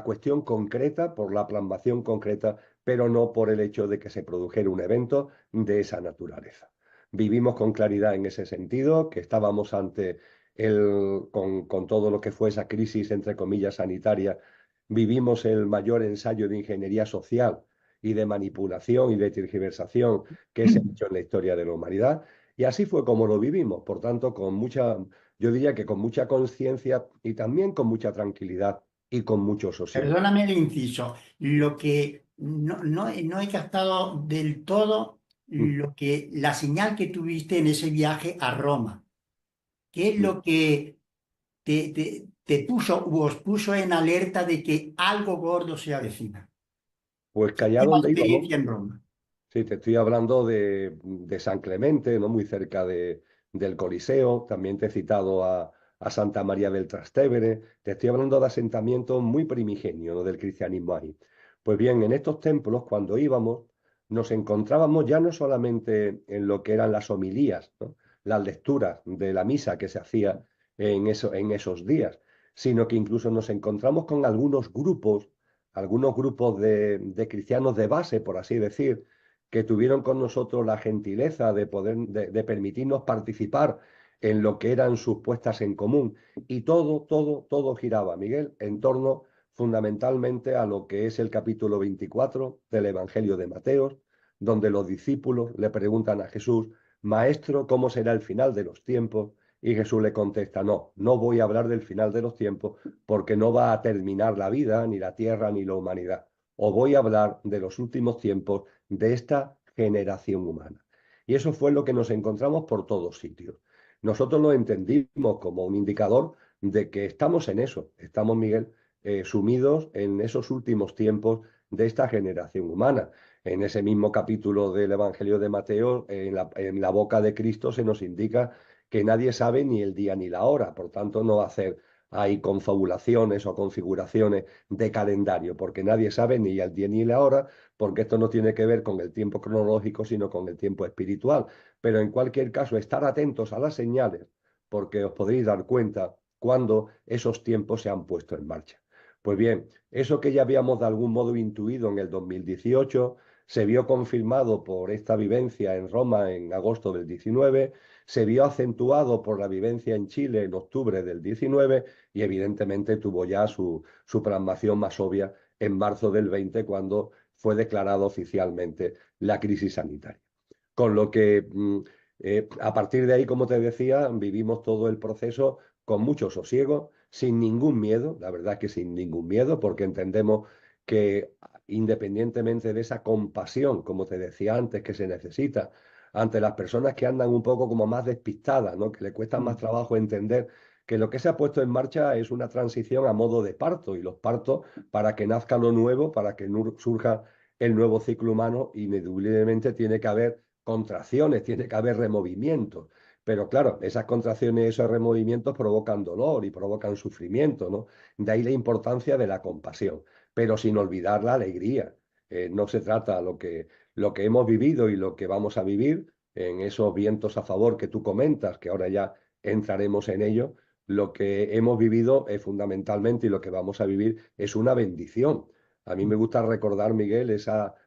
cuestión concreta, por la plasmación concreta, pero no por el hecho de que se produjera un evento de esa naturaleza. Vivimos con claridad en ese sentido, que estábamos ante con todo lo que fue esa crisis, entre comillas, sanitaria, vivimos el mayor ensayo de ingeniería social y de manipulación y de tergiversación que se ha hecho en la historia de la humanidad. Y así fue como lo vivimos, por tanto, yo diría que con mucha conciencia y también con mucha tranquilidad y con mucho sosiego. Perdóname el inciso, lo que no he captado del todo Mm, la señal que tuviste en ese viaje a Roma. ¿Qué es mm. lo que te puso o os puso en alerta de que algo gordo se avecina? Pues que allá Última donde íbamos, experiencia en Roma. sí, te estoy hablando de San Clemente, ¿no? Muy cerca del Coliseo. También te he citado a Santa María del Trastevere. Te estoy hablando de asentamientos muy primigenios, ¿no? Del cristianismo ahí. Pues bien, en estos templos, cuando íbamos, nos encontrábamos ya no solamente en lo que eran las homilías, ¿no? Las lecturas de la misa que se hacía en esos días, sino que incluso nos encontramos con algunos grupos de cristianos de base, por así decir, que tuvieron con nosotros la gentileza de permitirnos participar en lo que eran sus puestas en común. Y todo giraba, Miguel, en torno fundamentalmente a lo que es el capítulo 24 del Evangelio de Mateo, donde los discípulos le preguntan a Jesús: Maestro, ¿cómo será el final de los tiempos? Y Jesús le contesta: no voy a hablar del final de los tiempos, porque no va a terminar la vida, ni la tierra, ni la humanidad. Os voy a hablar de los últimos tiempos de esta generación humana. Y eso fue lo que nos encontramos por todos sitios. Nosotros lo entendimos como un indicador de que estamos en eso, estamos, Miguel, sumidos en esos últimos tiempos de esta generación humana. En ese mismo capítulo del Evangelio de Mateo, en la boca de Cristo se nos indica que nadie sabe ni el día ni la hora, por tanto no va a hacer ahí confabulaciones o configuraciones de calendario, porque nadie sabe ni el día ni la hora, porque esto no tiene que ver con el tiempo cronológico, sino con el tiempo espiritual. Pero en cualquier caso, estar atentos a las señales, porque os podréis dar cuenta cuando esos tiempos se han puesto en marcha. Pues bien, eso que ya habíamos de algún modo intuido en el 2018, se vio confirmado por esta vivencia en Roma en agosto del 19, se vio acentuado por la vivencia en Chile en octubre del 19 y evidentemente tuvo ya su plasmación más obvia en marzo del 20, cuando fue declarado oficialmente la crisis sanitaria. Con lo que a partir de ahí, como te decía, vivimos todo el proceso con mucho sosiego, sin ningún miedo, la verdad que sin ningún miedo, porque entendemos que independientemente de esa compasión, como te decía antes, que se necesita ante las personas que andan un poco como más despistadas, ¿no? Que le cuesta más trabajo entender que lo que se ha puesto en marcha es una transición a modo de parto, y los partos, para que nazca lo nuevo, para que surja el nuevo ciclo humano, ineludiblemente tiene que haber contracciones, tiene que haber removimientos. Pero claro, esas contracciones y esos removimientos provocan dolor y provocan sufrimiento, ¿no? De ahí la importancia de la compasión, pero sin olvidar la alegría. No se trata lo que hemos vivido y lo que vamos a vivir en esos vientos a favor que tú comentas, que ahora ya entraremos en ello. Lo que hemos vivido es fundamentalmente, y lo que vamos a vivir es una bendición. A mí me gusta recordar, Miguel,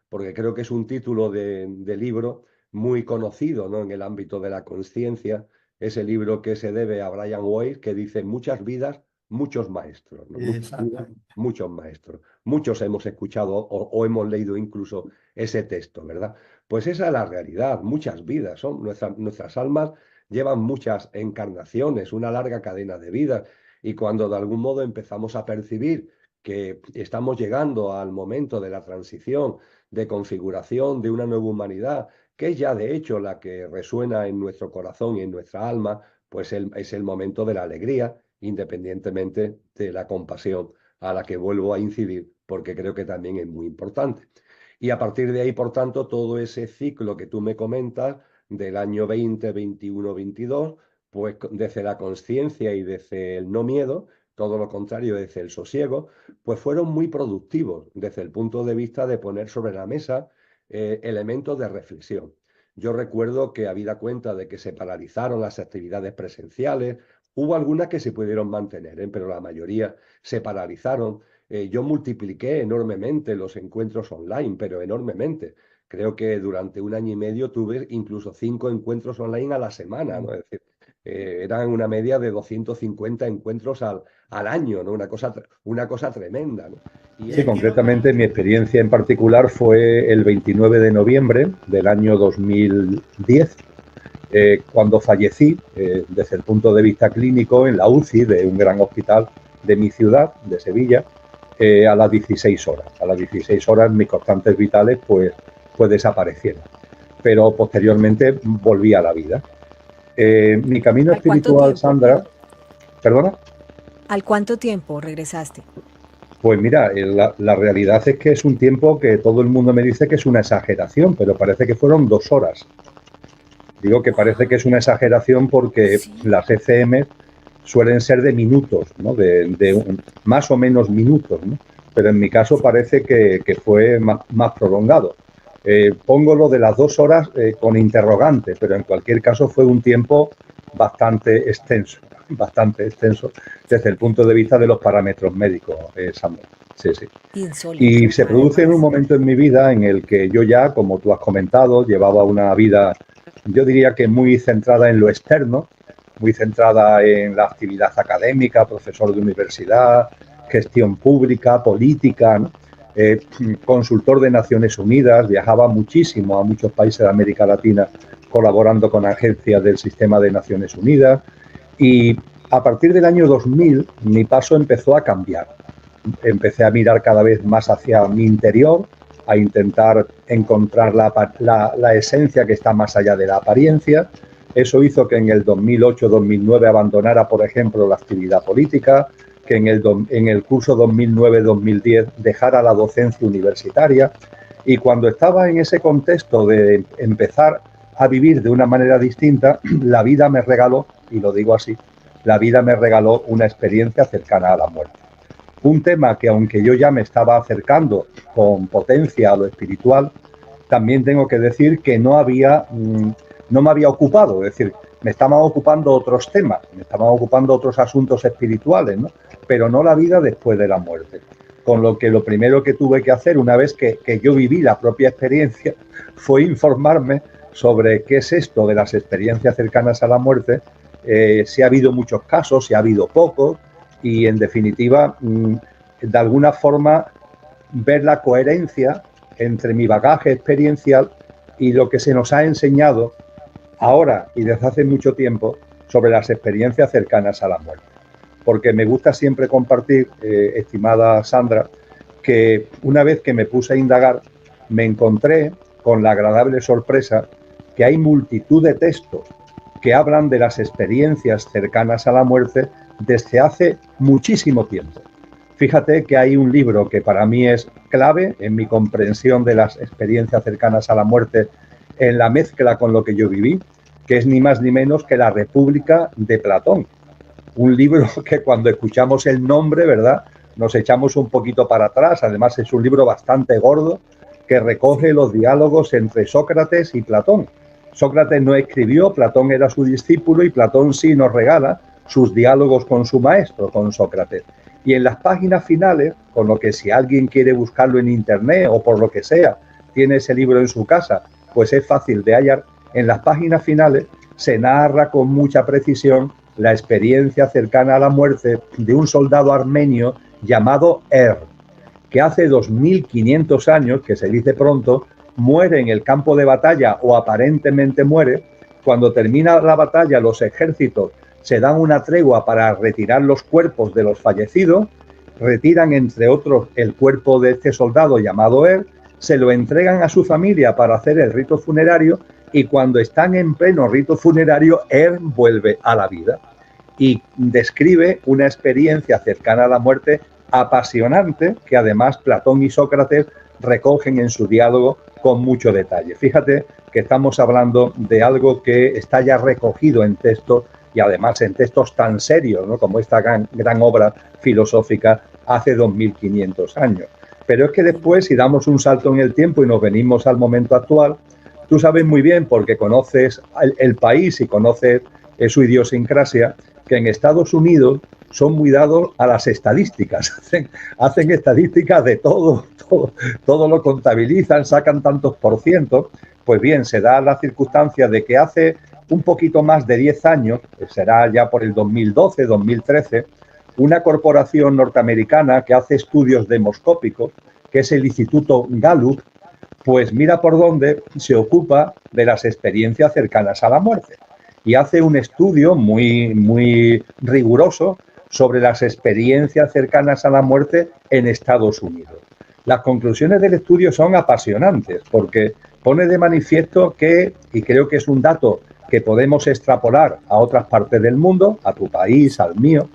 porque creo que es un título de libro muy conocido, ¿no? En el ámbito de la conciencia, ese libro que se debe a Brian Weiss, que dice: muchas vidas, muchos maestros, ¿no? Muchas vidas, Exactamente. muchos maestros. Muchos hemos escuchado o hemos leído incluso ese texto, ¿verdad? Pues esa es la realidad, muchas vidas, son nuestras almas llevan muchas encarnaciones, una larga cadena de vida, y cuando de algún modo empezamos a percibir que estamos llegando al momento de la transición, de configuración de una nueva humanidad, que es ya de hecho la que resuena en nuestro corazón y en nuestra alma, pues es el momento de la alegría, independientemente de la compasión, a la que vuelvo a incidir, porque creo que también es muy importante. Y a partir de ahí, por tanto, todo ese ciclo que tú me comentas del año 20, 21, 22, pues desde la conciencia y desde el no miedo, todo lo contrario, desde el sosiego, pues fueron muy productivos desde el punto de vista de poner sobre la mesa elementos de reflexión. Yo recuerdo que, habida cuenta de que se paralizaron las actividades presenciales, hubo algunas que se pudieron mantener, pero la mayoría se paralizaron. Yo multipliqué enormemente los encuentros online, pero enormemente. Creo que durante un año y medio tuve incluso 5 encuentros online a la semana, ¿no? Es decir, eran una media de 250 encuentros al año, ¿no? Una cosa tremenda, ¿no? Y Sí, concretamente mi experiencia en particular fue el 29 de noviembre del año 2010, cuando fallecí desde el punto de vista clínico en la UCI de un gran hospital de mi ciudad, de Sevilla, a las 16 horas. A las 16 horas mis constantes vitales pues desaparecieron, pero posteriormente volví a la vida. Mi camino espiritual, Sandra... ¿Perdona? ¿Al cuánto tiempo regresaste? Pues mira, la realidad es que es un tiempo que todo el mundo me dice que es una exageración, pero parece que fueron 2 horas. Digo que parece que es una exageración porque sí, las ECM suelen ser de minutos, ¿no? Más o menos minutos, ¿no? Pero en mi caso parece que fue más prolongado. Pongo lo de las 2 horas con interrogante, pero en cualquier caso fue un tiempo bastante extenso desde el punto de vista de los parámetros médicos, Sandra. Sí, sí. Y se produce en un momento en mi vida en el que yo ya, como tú has comentado, llevaba una vida, yo diría que muy centrada en lo externo, muy centrada en la actividad académica, profesor de universidad, gestión pública, política, ¿no? Consultor de Naciones Unidas, viajaba muchísimo a muchos países de América Latina colaborando con agencias del sistema de Naciones Unidas, y a partir del año 2000 mi paso empezó a cambiar. Empecé a mirar cada vez más hacia mi interior, a intentar encontrar la esencia que está más allá de la apariencia. Eso hizo que en el 2008-2009 abandonara, por ejemplo, la actividad política, que en el curso 2009-2010 dejara la docencia universitaria, y cuando estaba en ese contexto de empezar a vivir de una manera distinta, la vida me regaló, y lo digo así, la vida me regaló una experiencia cercana a la muerte. Un tema que, aunque yo ya me estaba acercando con potencia a lo espiritual, también tengo que decir que no me había ocupado, es decir, me estaban ocupando otros temas, me estaban ocupando otros asuntos espirituales, ¿no? Pero no la vida después de la muerte. Con lo que lo primero que tuve que hacer, una vez que yo viví la propia experiencia, fue informarme sobre qué es esto de las experiencias cercanas a la muerte, si ha habido muchos casos, si ha habido pocos, y en definitiva, de alguna forma, ver la coherencia entre mi bagaje experiencial y lo que se nos ha enseñado ahora y desde hace mucho tiempo sobre las experiencias cercanas a la muerte. Porque me gusta siempre compartir, estimada Sandra, que una vez que me puse a indagar, me encontré con la agradable sorpresa que hay multitud de textos que hablan de las experiencias cercanas a la muerte desde hace muchísimo tiempo. Fíjate que hay un libro que para mí es clave en mi comprensión de las experiencias cercanas a la muerte en la mezcla con lo que yo viví, que es ni más ni menos que La República de Platón. Un libro que cuando escuchamos el nombre, ¿verdad?, nos echamos un poquito para atrás. Además es un libro bastante gordo que recoge los diálogos entre Sócrates y Platón. Sócrates no escribió, Platón era su discípulo, y Platón sí nos regala sus diálogos con su maestro, con Sócrates. Y en las páginas finales, con lo que si alguien quiere buscarlo en internet o por lo que sea, tiene ese libro en su casa, pues es fácil de hallar. En las páginas finales se narra con mucha precisión la experiencia cercana a la muerte de un soldado armenio llamado que hace 2500 años, que se dice pronto, muere en el campo de batalla, o aparentemente muere, cuando termina la batalla, los ejércitos se dan una tregua para retirar los cuerpos de los fallecidos, retiran, entre otros, el cuerpo de este soldado llamado Er, se lo entregan a su familia para hacer el rito funerario, y cuando están en pleno rito funerario, Er vuelve a la vida y describe una experiencia cercana a la muerte apasionante que además Platón y Sócrates recogen en su diálogo con mucho detalle. Fíjate que estamos hablando de algo que está ya recogido en textos, y además en textos tan serios, ¿no?, como esta gran obra filosófica hace 2500 años. Pero es que después, si damos un salto en el tiempo y nos venimos al momento actual, tú sabes muy bien, porque conoces el país y conoces su idiosincrasia, que en Estados Unidos son muy dados a las estadísticas. Hacen estadísticas de todo lo contabilizan, sacan tantos por ciento. Pues bien, se da la circunstancia de que hace un poquito más de 10 años, será ya por el 2012, 2013, una corporación norteamericana que hace estudios demoscópicos, que es el Instituto Gallup, pues mira por dónde se ocupa de las experiencias cercanas a la muerte. Y hace un estudio muy riguroso sobre las experiencias cercanas a la muerte en Estados Unidos. Las conclusiones del estudio son apasionantes, porque pone de manifiesto que, y creo que es un dato que podemos extrapolar a otras partes del mundo, a tu país, al mío,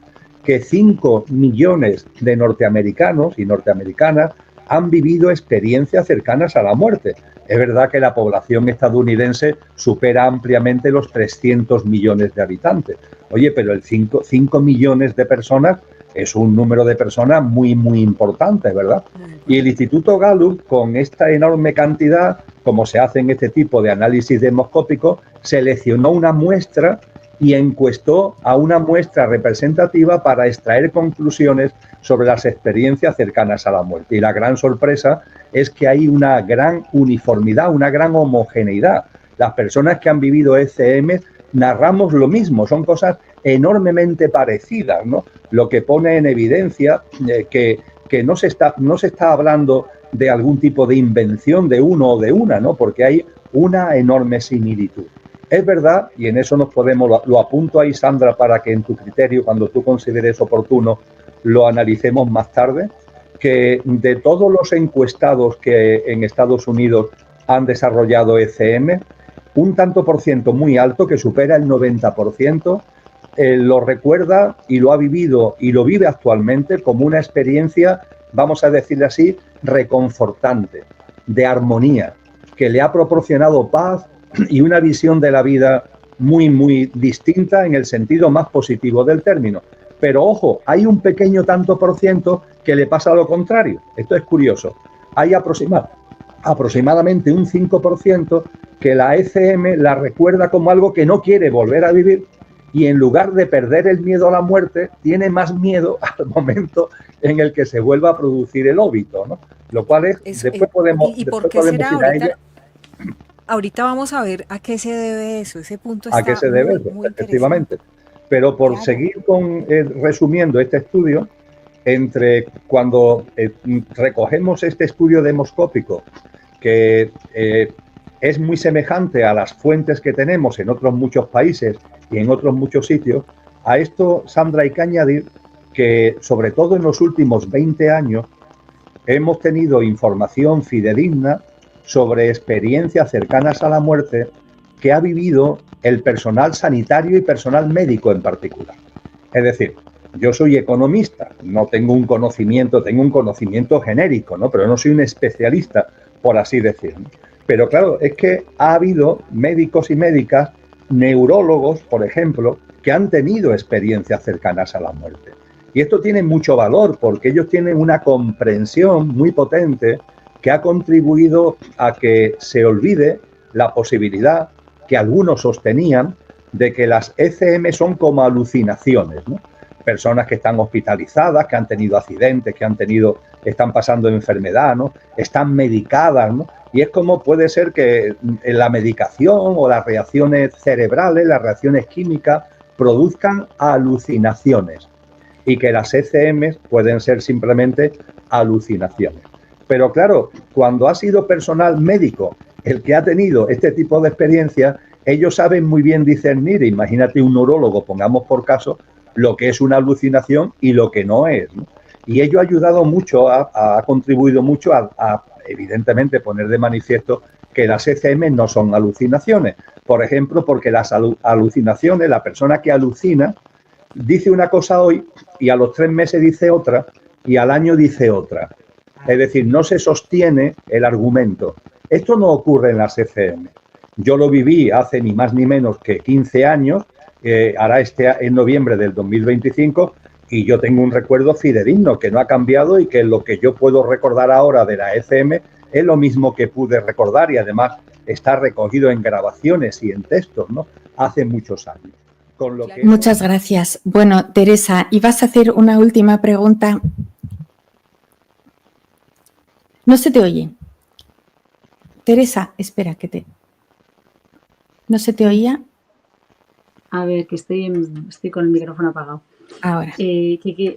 que 5 millones de norteamericanos y norteamericanas han vivido experiencias cercanas a la muerte. Es verdad que la población estadounidense supera ampliamente los 300 millones de habitantes. Oye, pero el 5 millones de personas es un número de personas muy importante, ¿verdad? Y el Instituto Gallup, con esta enorme cantidad, como se hace en este tipo de análisis demoscópico, seleccionó una muestra y encuestó a una muestra representativa para extraer conclusiones sobre las experiencias cercanas a la muerte. Y la gran sorpresa es que hay una gran uniformidad, una gran homogeneidad. Las personas que han vivido ECM narramos lo mismo, son cosas enormemente parecidas, ¿no? Lo que pone en evidencia que no se está hablando de algún tipo de invención de uno o de una, ¿no? Porque hay una enorme similitud. Es verdad, y en eso lo apunto ahí, Sandra, para que en tu criterio, cuando tú consideres oportuno, lo analicemos más tarde, que de todos los encuestados que en Estados Unidos han desarrollado ECM, un tanto por ciento muy alto, que supera el 90%, lo recuerda y lo ha vivido y lo vive actualmente como una experiencia, vamos a decirle así, reconfortante, de armonía, que le ha proporcionado paz y una visión de la vida muy distinta en el sentido más positivo del término. Pero ojo, hay un pequeño tanto por ciento que le pasa lo contrario. Esto es curioso. Hay aproximadamente un 5% que la ECM la recuerda como algo que no quiere volver a vivir, y en lugar de perder el miedo a la muerte, tiene más miedo al momento en el que se vuelva a producir el óbito, ¿no? Lo cual es, después podemos ¿Y por después qué podemos será ir a ahorita? ella. Ahorita vamos a ver a qué se debe eso. Ese punto ¿A qué está se debe eso? muy Efectivamente. interesante. Pero por Claro. seguir resumiendo este estudio, entre cuando recogemos este estudio demoscópico, que es muy semejante a las fuentes que tenemos en otros muchos países y en otros muchos sitios, a esto, Sandra, hay que añadir que, sobre todo en los últimos 20 años, hemos tenido información fidedigna sobre experiencias cercanas a la muerte que ha vivido el personal sanitario y personal médico en particular. Es decir, yo soy economista, no tengo un conocimiento, tengo un conocimiento genérico, ¿no? Pero no soy un especialista, por así decirlo. Pero claro, es que ha habido médicos y médicas, neurólogos, por ejemplo, que han tenido experiencias cercanas a la muerte. Y esto tiene mucho valor porque ellos tienen una comprensión muy potente que ha contribuido a que se olvide la posibilidad que algunos sostenían de que las ECM son como alucinaciones, ¿no? Personas que están hospitalizadas, que han tenido accidentes, están pasando enfermedad, ¿no? Están medicadas, ¿no? Y es como puede ser que la medicación o las reacciones cerebrales, las reacciones químicas, produzcan alucinaciones, y que las ECM pueden ser simplemente alucinaciones. Pero claro, cuando ha sido personal médico el que ha tenido este tipo de experiencia, ellos saben muy bien discernir, imagínate un neurólogo, pongamos por caso, lo que es una alucinación y lo que no es, ¿no? Y ello ha ayudado mucho, ha contribuido mucho a, evidentemente, poner de manifiesto que las ECM no son alucinaciones. Por ejemplo, porque las alucinaciones, la persona que alucina dice una cosa hoy y a los 3 meses dice otra y al año dice otra. Es decir, no se sostiene el argumento. Esto no ocurre en las ECM. Yo lo viví hace ni más ni menos que 15 años, hará en noviembre del 2025, y yo tengo un recuerdo fidedigno que no ha cambiado y que lo que yo puedo recordar ahora de la ECM es lo mismo que pude recordar y además está recogido en grabaciones y en textos, ¿no? Hace muchos años. Con lo que... Muchas gracias. Bueno, Teresa, ¿ibas a hacer una última pregunta? No se te oye. Teresa, espera, ¿no se te oía? A ver, que estoy con el micrófono apagado. Ahora. Quería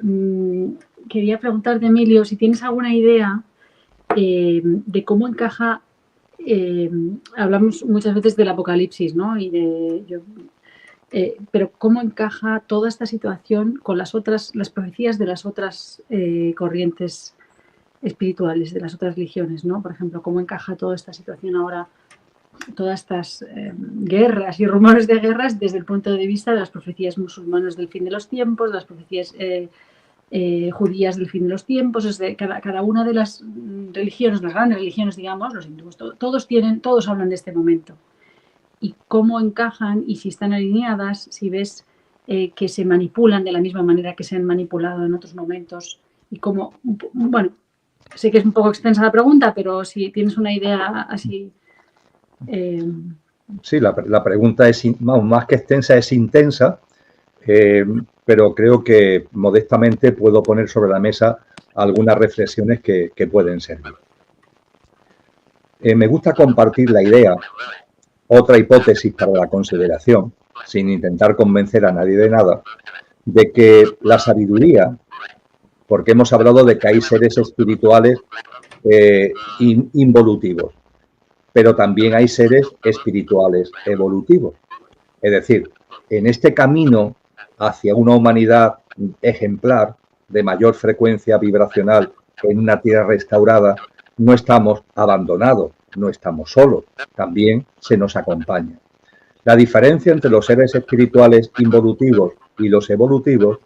preguntarte, Emilio, si tienes alguna idea de cómo encaja, hablamos muchas veces del apocalipsis, ¿no? Pero cómo encaja toda esta situación con las profecías de las otras corrientes espirituales, de las otras religiones, ¿no? Por ejemplo, cómo encaja toda esta situación ahora, todas estas guerras y rumores de guerras desde el punto de vista de las profecías musulmanas del fin de los tiempos, de las profecías judías del fin de los tiempos, desde cada una de las religiones, las grandes religiones, digamos, los hindúes, todos hablan de este momento. Y cómo encajan y si están alineadas, si ves que se manipulan de la misma manera que se han manipulado en otros momentos y cómo, bueno, sé que es un poco extensa la pregunta, pero si tienes una idea así... Sí, la pregunta es más que extensa, es intensa, pero creo que modestamente puedo poner sobre la mesa algunas reflexiones que pueden servir. Me gusta compartir la idea, otra hipótesis para la consideración, sin intentar convencer a nadie de nada, de que la sabiduría, porque hemos hablado de que hay seres espirituales involutivos, pero también hay seres espirituales evolutivos. Es decir, en este camino hacia una humanidad ejemplar, de mayor frecuencia vibracional en una tierra restaurada, no estamos abandonados, no estamos solos, también se nos acompaña. La diferencia entre los seres espirituales involutivos y los evolutivos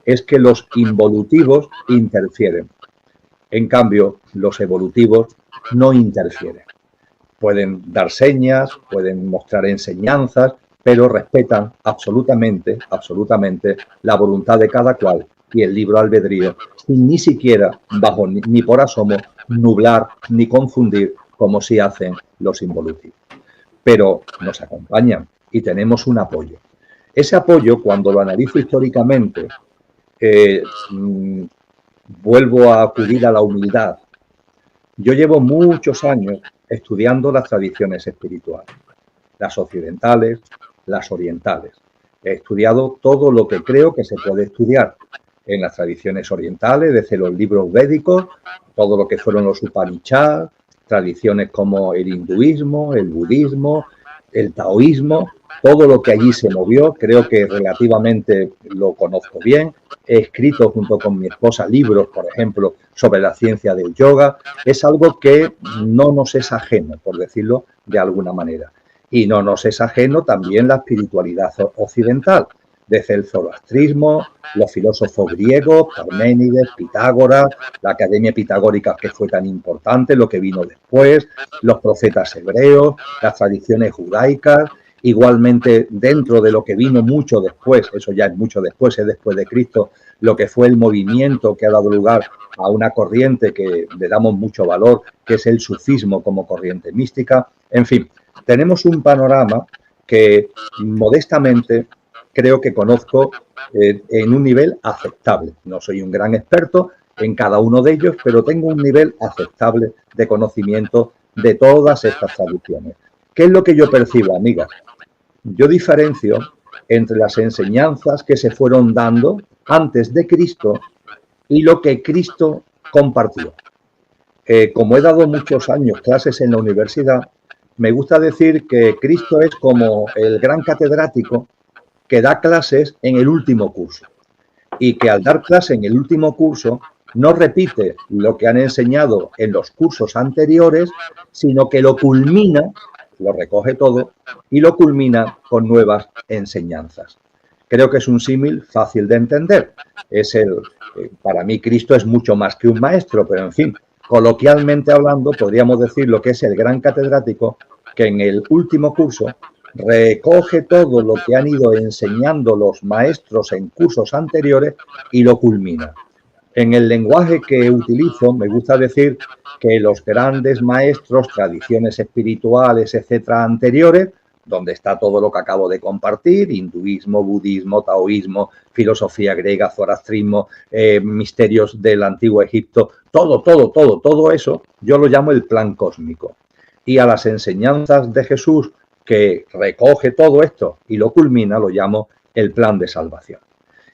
es que los involutivos interfieren. En cambio, los evolutivos no interfieren. Pueden dar señas, pueden mostrar enseñanzas, pero respetan absolutamente la voluntad de cada cual y el libre albedrío, sin ni siquiera, bajo ni por asomo, nublar ni confundir como sí hacen los involutivos. Pero nos acompañan y tenemos un apoyo. Ese apoyo, cuando lo analizo históricamente, vuelvo a acudir a la humildad. Yo llevo muchos años estudiando las tradiciones espirituales, las occidentales, las orientales. He estudiado todo lo que creo que se puede estudiar en las tradiciones orientales, desde los libros védicos, todo lo que fueron los Upanishads, tradiciones como el hinduismo, el budismo, el taoísmo, todo lo que allí se movió, creo que relativamente lo conozco bien. He escrito junto con mi esposa libros, por ejemplo, sobre la ciencia del yoga. Es algo que no nos es ajeno, por decirlo de alguna manera. Y no nos es ajeno también la espiritualidad occidental, desde el zoroastrismo, los filósofos griegos, Parménides, Pitágoras, la Academia Pitagórica que fue tan importante, lo que vino después, los profetas hebreos, las tradiciones judaicas, igualmente dentro de lo que vino mucho después, eso ya es mucho después, es después de Cristo, lo que fue el movimiento que ha dado lugar a una corriente que le damos mucho valor, que es el sufismo como corriente mística. En fin, tenemos un panorama que modestamente creo que conozco en un nivel aceptable. No soy un gran experto en cada uno de ellos, pero tengo un nivel aceptable de conocimiento de todas estas tradiciones. ¿Qué es lo que yo percibo, amigas? Yo diferencio entre las enseñanzas que se fueron dando antes de Cristo y lo que Cristo compartió. Como he dado muchos años clases en la universidad, me gusta decir que Cristo es como el gran catedrático que da clases en el último curso y que al dar clase en el último curso no repite lo que han enseñado en los cursos anteriores, sino que lo culmina, lo recoge todo y lo culmina con nuevas enseñanzas. Creo que es un símil fácil de entender. Para mí Cristo es mucho más que un maestro, pero en fin, coloquialmente hablando podríamos decir lo que es el gran catedrático que en el último curso recoge todo lo que han ido enseñando los maestros en cursos anteriores y lo culmina. En el lenguaje que utilizo, me gusta decir que los grandes maestros, tradiciones espirituales, etcétera, anteriores, donde está todo lo que acabo de compartir, hinduismo, budismo, taoísmo, filosofía griega, zoroastrismo, misterios del antiguo Egipto, todo eso, yo lo llamo el plan cósmico. Y a las enseñanzas de Jesús, que recoge todo esto y lo culmina, lo llamo el plan de salvación.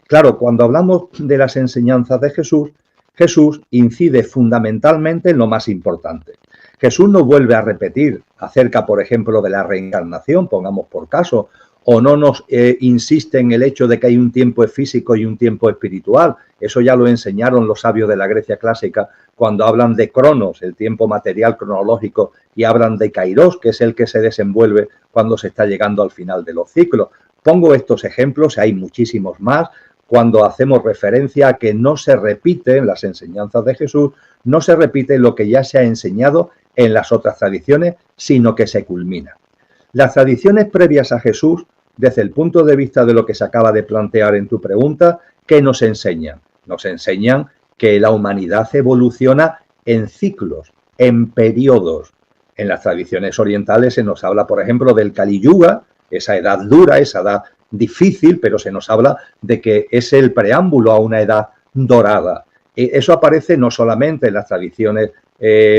Claro, cuando hablamos de las enseñanzas de Jesús, Jesús incide fundamentalmente en lo más importante. Jesús no vuelve a repetir acerca, por ejemplo, de la reencarnación, pongamos por caso, o no nos insiste en el hecho de que hay un tiempo físico y un tiempo espiritual. Eso ya lo enseñaron los sabios de la Grecia clásica cuando hablan de Cronos, el tiempo material cronológico, y hablan de Kairos, que es el que se desenvuelve cuando se está llegando al final de los ciclos. Pongo estos ejemplos, hay muchísimos más, cuando hacemos referencia a que no se repite en las enseñanzas de Jesús, no se repite lo que ya se ha enseñado en las otras tradiciones, sino que se culmina. Las tradiciones previas a Jesús, desde el punto de vista de lo que se acaba de plantear en tu pregunta, ¿qué nos enseñan? Nos enseñan que la humanidad evoluciona en ciclos, en periodos. En las tradiciones orientales se nos habla, por ejemplo, del Kali Yuga, esa edad dura, esa edad difícil, pero se nos habla de que es el preámbulo a una edad dorada. Eso aparece no solamente en las tradiciones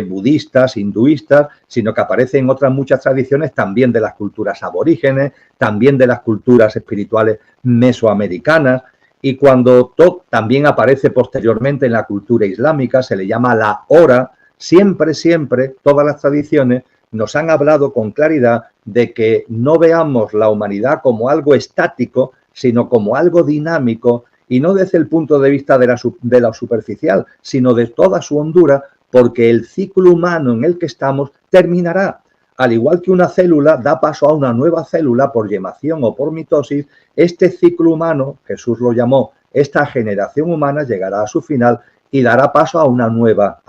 budistas, hinduistas, sino que aparece en otras muchas tradiciones también de las culturas aborígenes, también de las culturas espirituales mesoamericanas, y cuando también aparece posteriormente en la cultura islámica, se le llama la hora. Siempre, todas las tradiciones nos han hablado con claridad de que no veamos la humanidad como algo estático, sino como algo dinámico, y no desde el punto de vista de la superficial, sino de toda su hondura, porque el ciclo humano en el que estamos terminará. Al igual que una célula da paso a una nueva célula por gemación o por mitosis, este ciclo humano, Jesús lo llamó, esta generación humana llegará a su final y dará paso a una nueva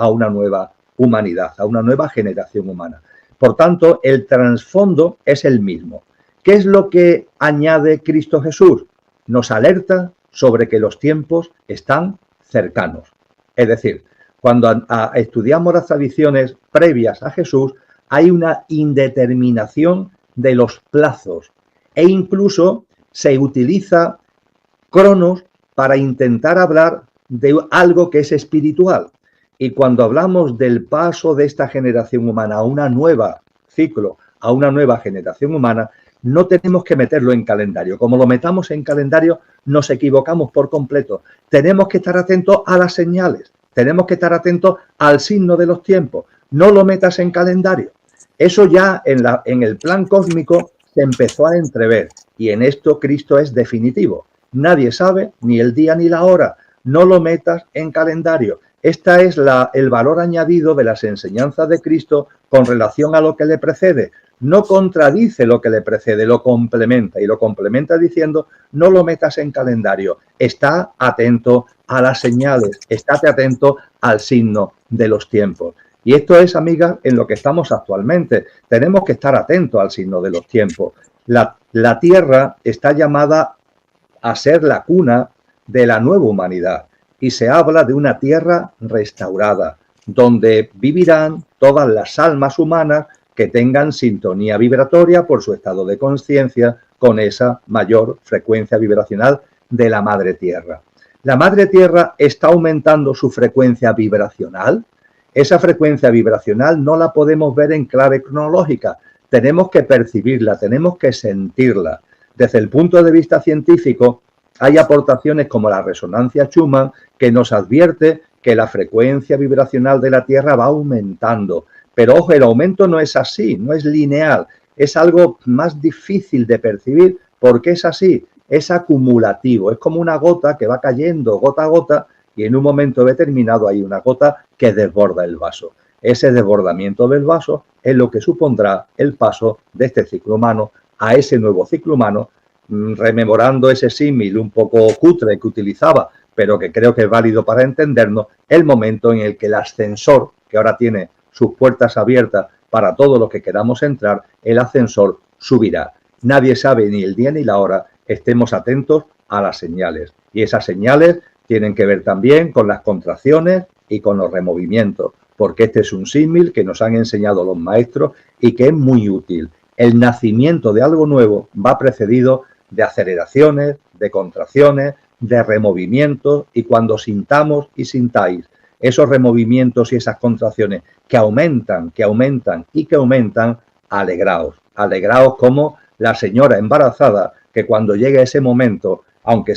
humanidad, a una nueva generación humana. Por tanto, el trasfondo es el mismo. ¿Qué es lo que añade Cristo Jesús? Nos alerta sobre que los tiempos están cercanos. Es decir, cuando estudiamos las tradiciones previas a Jesús, hay una indeterminación de los plazos e incluso se utiliza Cronos para intentar hablar de algo que es espiritual. Y cuando hablamos del paso de esta generación humana a una nueva ciclo, a una nueva generación humana, no tenemos que meterlo en calendario. Como lo metamos en calendario, nos equivocamos por completo. Tenemos que estar atentos a las señales, tenemos que estar atentos al signo de los tiempos. No lo metas en calendario. Eso ya en el plan cósmico se empezó a entrever y en esto Cristo es definitivo. Nadie sabe ni el día ni la hora. No lo metas en calendario. Este es el valor añadido de las enseñanzas de Cristo con relación a lo que le precede. No contradice lo que le precede, lo complementa. Y lo complementa diciendo, no lo metas en calendario. Está atento a las señales, estate atento al signo de los tiempos. Y esto es, amigas, en lo que estamos actualmente. Tenemos que estar atentos al signo de los tiempos. La Tierra está llamada a ser la cuna de la nueva humanidad. Y se habla de una tierra restaurada, donde vivirán todas las almas humanas que tengan sintonía vibratoria por su estado de conciencia con esa mayor frecuencia vibracional de la Madre Tierra. La Madre Tierra está aumentando su frecuencia vibracional. Esa frecuencia vibracional no la podemos ver en clave cronológica. Tenemos que percibirla, tenemos que sentirla. Desde el punto de vista científico, hay aportaciones como la resonancia Schumann que nos advierte que la frecuencia vibracional de la Tierra va aumentando, Pero ojo, el aumento no es así, no es lineal, es algo más difícil de percibir porque es así, es acumulativo, es como una gota que va cayendo gota a gota y en un momento determinado hay una gota que desborda el vaso. Ese desbordamiento del vaso es lo que supondrá el paso de este ciclo humano a ese nuevo ciclo humano, rememorando ese símil un poco cutre que utilizaba, pero que creo que es válido para entendernos, el momento en el que el ascensor, que ahora tiene sus puertas abiertas para todos los que queramos entrar, el ascensor subirá. Nadie sabe ni el día ni la hora, estemos atentos a las señales. Y esas señales tienen que ver también con las contracciones y con los removimientos, porque este es un símil que nos han enseñado los maestros y que es muy útil. El nacimiento de algo nuevo va precedido de aceleraciones, de contracciones, de removimientos, y cuando sintamos y sintáis esos removimientos y esas contracciones que aumentan y que aumentan, alegraos. Alegraos como la señora embarazada que cuando llegue ese momento, aunque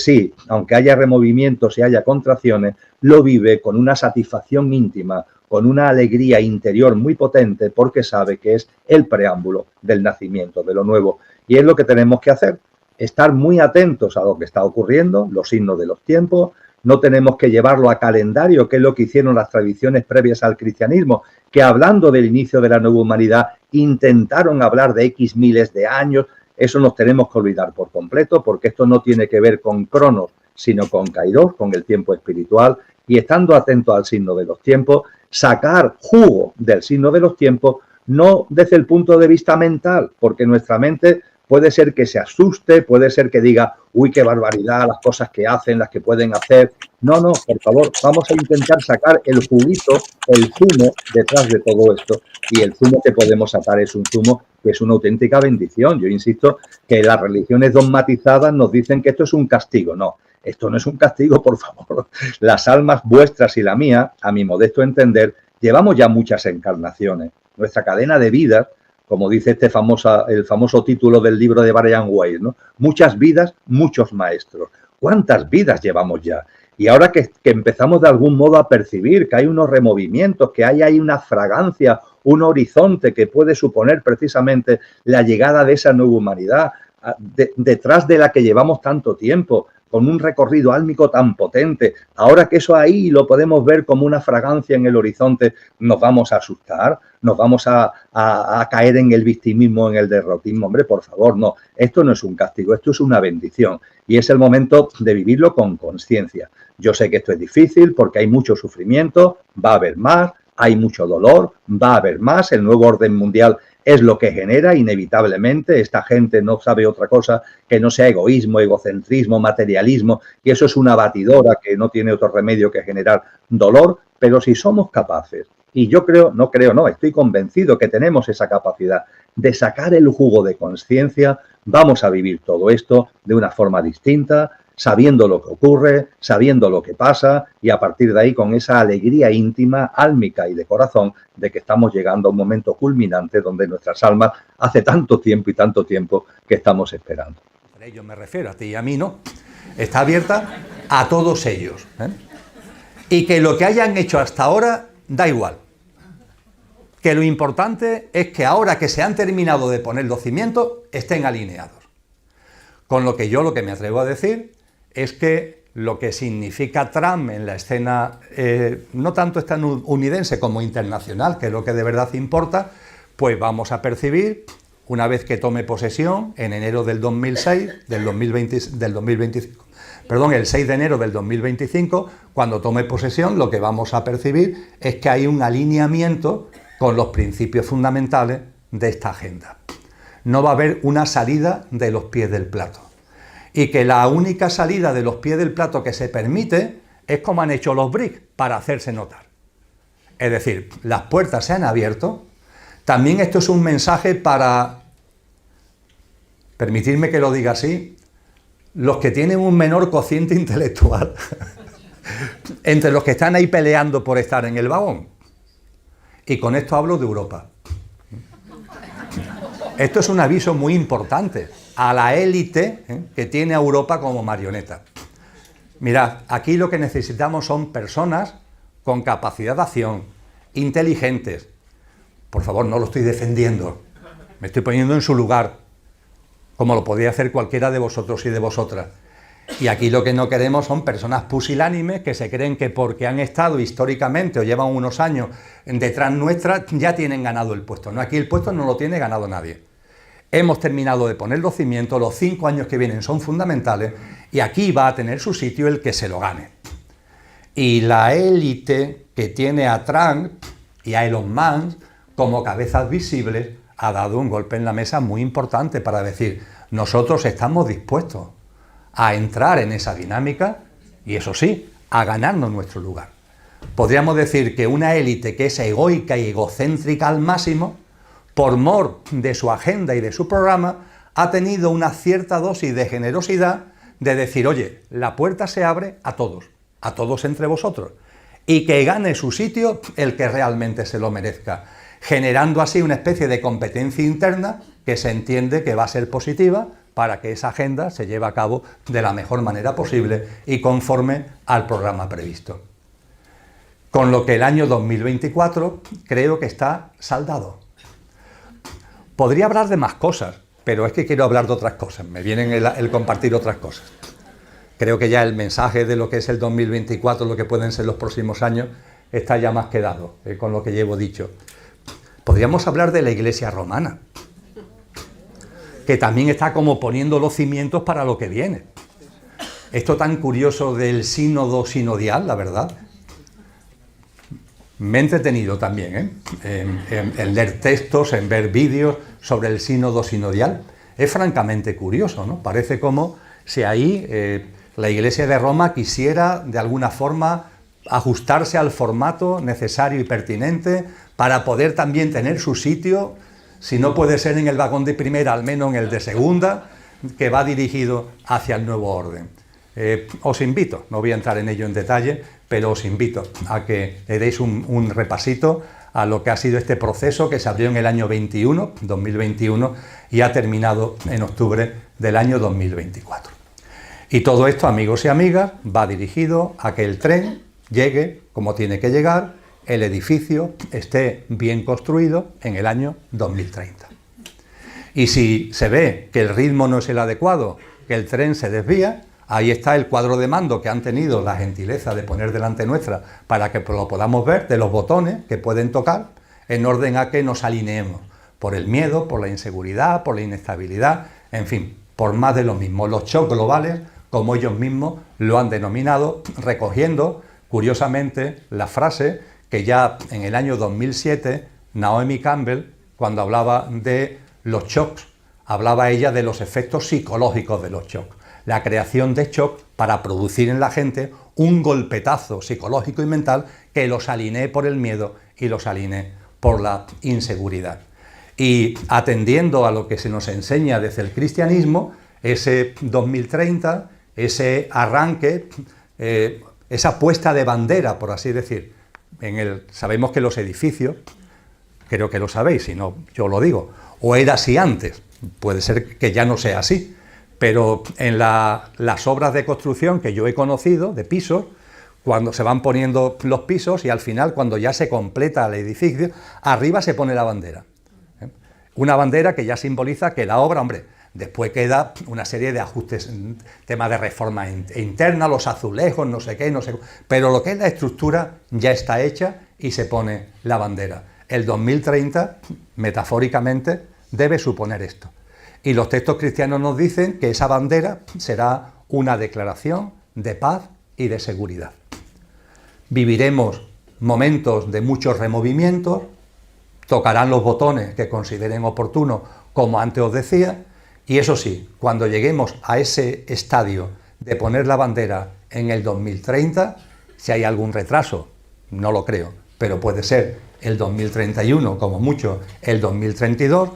haya removimientos y haya contracciones, lo vive con una satisfacción íntima, con una alegría interior muy potente porque sabe que es el preámbulo del nacimiento de lo nuevo. Y es lo que tenemos que hacer, estar muy atentos a lo que está ocurriendo, los signos de los tiempos. No tenemos que llevarlo a calendario, que es lo que hicieron las tradiciones previas al cristianismo, que hablando del inicio de la nueva humanidad intentaron hablar de X miles de años. Eso nos tenemos que olvidar por completo, porque esto no tiene que ver con Cronos, sino con Kairos, con el tiempo espiritual, y estando atentos al signo de los tiempos, sacar jugo del signo de los tiempos, no desde el punto de vista mental, porque nuestra mente puede ser que se asuste, puede ser que diga, uy, qué barbaridad, las cosas que hacen, las que pueden hacer. No, por favor, vamos a intentar sacar el juguito, el zumo detrás de todo esto. Y el zumo que podemos sacar es un zumo que es una auténtica bendición. Yo insisto que las religiones dogmatizadas nos dicen que esto es un castigo. No, esto no es un castigo, por favor. Las almas vuestras y la mía, a mi modesto entender, llevamos ya muchas encarnaciones. Nuestra cadena de vidas, como dice el famoso título del libro de Brian Weiss, ¿no? Muchas vidas, muchos maestros. ¿Cuántas vidas llevamos ya? Y ahora que empezamos de algún modo a percibir que hay unos removimientos, que hay una fragancia, un horizonte que puede suponer precisamente la llegada de esa nueva humanidad, detrás de la que llevamos tanto tiempo, con un recorrido álmico tan potente, ahora que eso ahí lo podemos ver como una fragancia en el horizonte, ¿nos vamos a asustar? ¿Nos vamos a caer en el victimismo, en el derrotismo? Hombre, por favor, no. Esto no es un castigo, esto es una bendición. Y es el momento de vivirlo con conciencia. Yo sé que esto es difícil porque hay mucho sufrimiento, va a haber más, hay mucho dolor, va a haber más. El nuevo orden mundial es lo que genera inevitablemente. Esta gente no sabe otra cosa que no sea egoísmo, egocentrismo, materialismo, y eso es una batidora que no tiene otro remedio que generar dolor. Pero si somos capaces, y yo estoy convencido que tenemos esa capacidad de sacar el jugo de conciencia, vamos a vivir todo esto de una forma distinta, sabiendo lo que ocurre, sabiendo lo que pasa, y a partir de ahí con esa alegría íntima, álmica y de corazón de que estamos llegando a un momento culminante donde nuestras almas hace tanto tiempo y tanto tiempo que estamos esperando. Yo me refiero a ti y a mí, ¿no? Está abierta a todos ellos, ¿eh? Y que lo que hayan hecho hasta ahora da igual. Que lo importante es que ahora que se han terminado de poner los cimientos, estén alineados. Con lo que me atrevo a decir es que lo que significa Trump en la escena, no tanto estadounidense como internacional, que es lo que de verdad importa, pues vamos a percibir, una vez que tome posesión, en enero del 2006, del 2025, perdón, el 6 de enero del 2025, cuando tome posesión, lo que vamos a percibir es que hay un alineamiento con los principios fundamentales de esta agenda. No va a haber una salida de los pies del plato. Y que la única salida de los pies del plato que se permite es como han hecho los BRICS, para hacerse notar. Es decir, las puertas se han abierto. También esto es un mensaje para, permitirme que lo diga así, los que tienen un menor cociente intelectual, entre los que están ahí peleando por estar en el vagón. Y con esto hablo de Europa. Esto es un aviso muy importante a la élite que tiene a Europa como marioneta. Mirad, aquí lo que necesitamos son personas con capacidad de acción, inteligentes, Por favor, no lo estoy defendiendo. Me estoy poniendo en su lugar, como lo podría hacer cualquiera de vosotros y de vosotras. Y aquí lo que no queremos son personas pusilánimes que se creen que porque han estado históricamente o llevan unos años detrás nuestra, ya tienen ganado el puesto. No, aquí el puesto no lo tiene ganado nadie. Hemos terminado de poner los cimientos, los 5 años que vienen son fundamentales y aquí va a tener su sitio el que se lo gane. Y la élite que tiene a Trump y a Elon Musk como cabezas visibles ha dado un golpe en la mesa muy importante para decir, nosotros estamos dispuestos a entrar en esa dinámica y, eso sí, a ganarnos nuestro lugar. Podríamos decir que una élite que es egoica y egocéntrica al máximo, por mor de su agenda y de su programa, ha tenido una cierta dosis de generosidad de decir, oye, la puerta se abre a todos entre vosotros, y que gane su sitio el que realmente se lo merezca, generando así una especie de competencia interna que se entiende que va a ser positiva para que esa agenda se lleve a cabo de la mejor manera posible y conforme al programa previsto. Con lo que el año 2024 creo que está saldado. Podría hablar de más cosas, pero es que quiero hablar de otras cosas, me viene el compartir otras cosas. Creo que ya el mensaje de lo que es el 2024, lo que pueden ser los próximos años, está ya más que dado, con lo que llevo dicho. Podríamos hablar de la Iglesia romana, que también está como poniendo los cimientos para lo que viene. Esto tan curioso del sínodo sinodial, la verdad. Me he entretenido también en leer textos, en ver vídeos sobre el sínodo sinodial. Es francamente curioso, ¿no? Parece como si ahí la Iglesia de Roma quisiera de alguna forma ajustarse al formato necesario y pertinente para poder también tener su sitio, si no puede ser en el vagón de primera, al menos en el de segunda, que va dirigido hacia el nuevo orden. Os invito, no voy a entrar en ello en detalle, pero os invito a que le deis un repasito a lo que ha sido este proceso que se abrió en el año 2021, y ha terminado en octubre del año 2024. Y todo esto, amigos y amigas, va dirigido a que el tren llegue como tiene que llegar, el edificio esté bien construido en el año 2030. Y si se ve que el ritmo no es el adecuado, que el tren se desvía, ahí está el cuadro de mando que han tenido la gentileza de poner delante nuestra para que lo podamos ver, de los botones que pueden tocar, en orden a que nos alineemos por el miedo, por la inseguridad, por la inestabilidad, en fin, por más de lo mismo. Los shocks globales, como ellos mismos lo han denominado, recogiendo, curiosamente, la frase que ya en el año 2007, Naomi Campbell, cuando hablaba de los shocks, hablaba ella de los efectos psicológicos de los shocks. La creación de shock para producir en la gente un golpetazo psicológico y mental que los alinee por el miedo y los alinee por la inseguridad. Y atendiendo a lo que se nos enseña desde el cristianismo, ese 2030, ese arranque, esa puesta de bandera, por así decir, sabemos que los edificios, creo que lo sabéis, si no yo lo digo, o era así antes, puede ser que ya no sea así, pero en las obras de construcción que yo he conocido, de pisos, cuando se van poniendo los pisos y al final, cuando ya se completa el edificio, arriba se pone la bandera. Una bandera que ya simboliza que la obra, hombre, después queda una serie de ajustes, tema de reforma interna, los azulejos, no sé qué, pero lo que es la estructura ya está hecha y se pone la bandera. El 2030, metafóricamente, debe suponer esto. Y los textos cristianos nos dicen que esa bandera será una declaración de paz y de seguridad. Viviremos momentos de muchos removimientos, tocarán los botones que consideren oportunos, como antes os decía, y eso sí, cuando lleguemos a ese estadio de poner la bandera en el 2030, si hay algún retraso, no lo creo, pero puede ser el 2031, como mucho el 2032,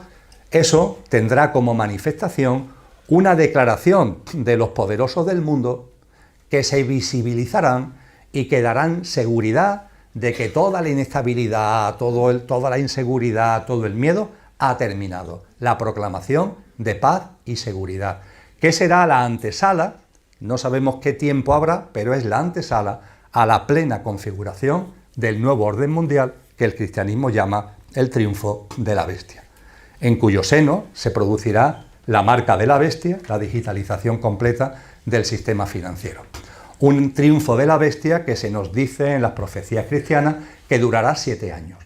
eso tendrá como manifestación una declaración de los poderosos del mundo que se visibilizarán y que darán seguridad de que toda la inestabilidad, toda la inseguridad, todo el miedo ha terminado. La proclamación de paz y seguridad. ¿Qué será la antesala? No sabemos qué tiempo habrá, pero es la antesala a la plena configuración del nuevo orden mundial que el cristianismo llama el triunfo de la bestia, en cuyo seno se producirá la marca de la bestia, la digitalización completa del sistema financiero. Un triunfo de la bestia que se nos dice en las profecías cristianas que durará 7 años.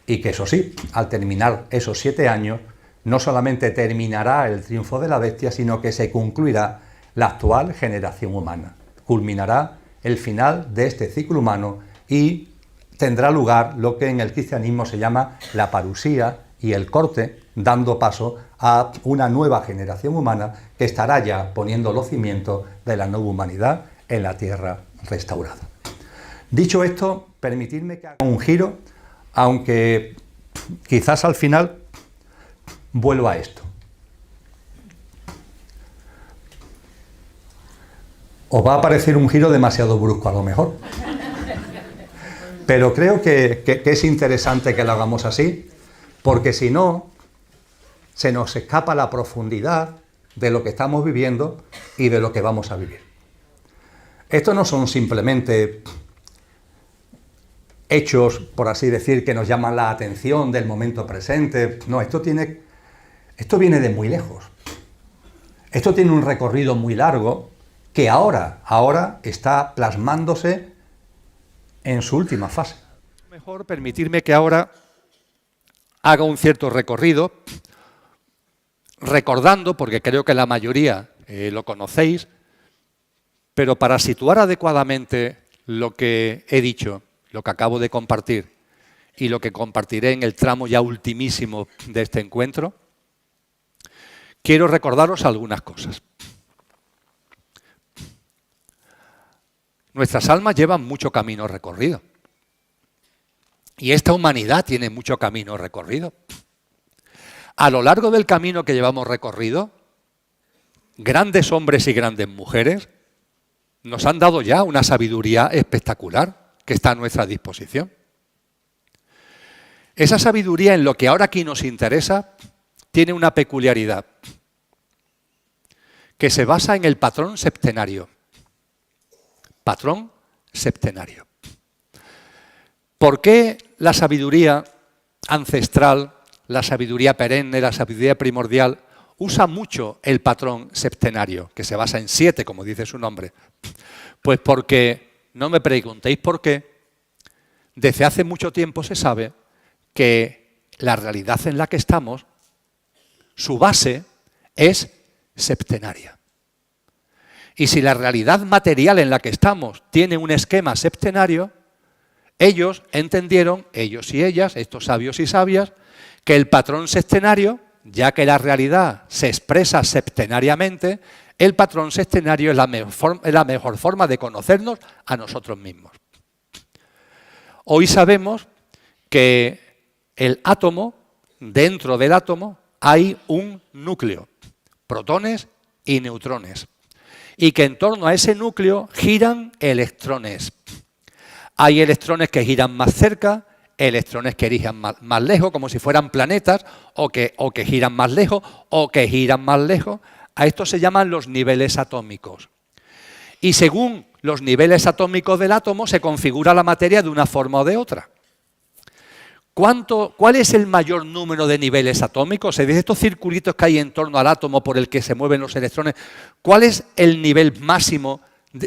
Y que eso sí, al terminar esos 7 años, no solamente terminará el triunfo de la bestia, sino que se concluirá la actual generación humana. Culminará el final de este ciclo humano y tendrá lugar lo que en el cristianismo se llama la parusía y el corte, dando paso a una nueva generación humana que estará ya poniendo los cimientos de la nueva humanidad en la tierra restaurada. Dicho esto, permitidme que haga un giro, aunque quizás al final vuelva a esto. Os va a parecer un giro demasiado brusco a lo mejor, pero creo que es interesante que lo hagamos así, porque si no, se nos escapa la profundidad de lo que estamos viviendo y de lo que vamos a vivir. Estos no son simplemente hechos, por así decir, que nos llaman la atención del momento presente. No, esto viene de muy lejos. Esto tiene un recorrido muy largo que ahora está plasmándose en su última fase. Mejor permitirme que ahora haga un cierto recorrido, recordando, porque creo que la mayoría lo conocéis, pero para situar adecuadamente lo que he dicho, lo que acabo de compartir y lo que compartiré en el tramo ya ultimísimo de este encuentro, quiero recordaros algunas cosas. Nuestras almas llevan mucho camino recorrido. Y esta humanidad tiene mucho camino recorrido. A lo largo del camino que llevamos recorrido, grandes hombres y grandes mujeres nos han dado ya una sabiduría espectacular que está a nuestra disposición. Esa sabiduría, en lo que ahora aquí nos interesa, tiene una peculiaridad que se basa en el patrón septenario. Patrón septenario. ¿Por qué la sabiduría ancestral, la sabiduría perenne, la sabiduría primordial, usa mucho el patrón septenario, que se basa en 7, como dice su nombre? Pues porque, no me preguntéis por qué, desde hace mucho tiempo se sabe que la realidad en la que estamos, su base es septenaria. Y si la realidad material en la que estamos tiene un esquema septenario, ellos entendieron, ellos y ellas, estos sabios y sabias, que el patrón septenario, ya que la realidad se expresa septenariamente, el patrón septenario es la mejor forma de conocernos a nosotros mismos. Hoy sabemos que el átomo, dentro del átomo, hay un núcleo, protones y neutrones, y que en torno a ese núcleo giran electrones. Hay electrones que giran más cerca, electrones que giran más lejos, como si fueran planetas, o que giran más lejos, o que giran más lejos. A esto se llaman los niveles atómicos. Y según los niveles atómicos del átomo se configura la materia de una forma o de otra. ¿Cuál es el mayor número de niveles atómicos? Se dice estos circulitos que hay en torno al átomo por el que se mueven los electrones. ¿Cuál es el nivel máximo,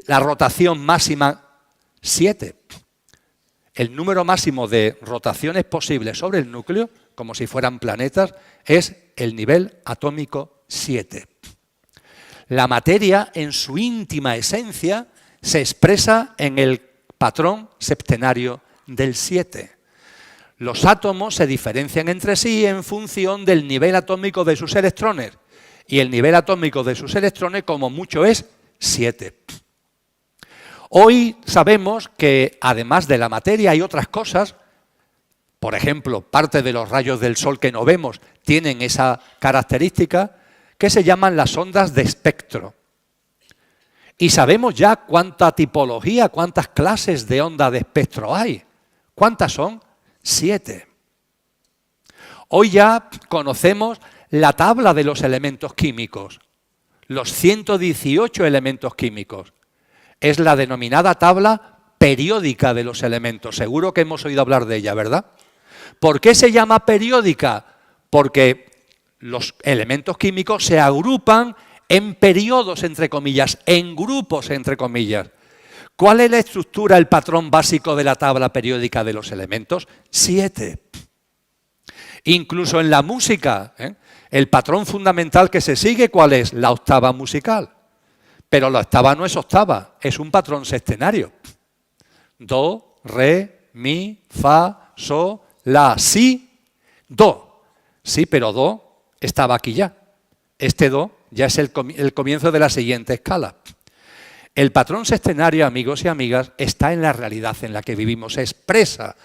la rotación máxima? 7. El número máximo de rotaciones posibles sobre el núcleo, como si fueran planetas, es el nivel atómico 7. La materia, en su íntima esencia, se expresa en el patrón septenario del 7. Los átomos se diferencian entre sí en función del nivel atómico de sus electrones. Y el nivel atómico de sus electrones, como mucho, es 7. Hoy sabemos que, además de la materia, hay otras cosas. Por ejemplo, parte de los rayos del Sol que no vemos tienen esa característica que se llaman las ondas de espectro. Y sabemos ya cuánta tipología, cuántas clases de onda de espectro hay. ¿Cuántas son? 7. Hoy ya conocemos la tabla de los elementos químicos, los 118 elementos químicos. Es la denominada tabla periódica de los elementos. Seguro que hemos oído hablar de ella, ¿verdad? ¿Por qué se llama periódica? Porque los elementos químicos se agrupan en periodos, entre comillas, en grupos, entre comillas. ¿Cuál es la estructura, el patrón básico de la tabla periódica de los elementos? 7. Incluso en la música, el patrón fundamental que se sigue, ¿cuál es? La octava musical. Pero la octava no es octava, es un patrón sextenario. Do, re, mi, fa, sol, la, si, do. Sí, pero do estaba aquí ya. Este do ya es el comienzo de la siguiente escala. El patrón sextenario, amigos y amigas, está en la realidad en la que vivimos, expresa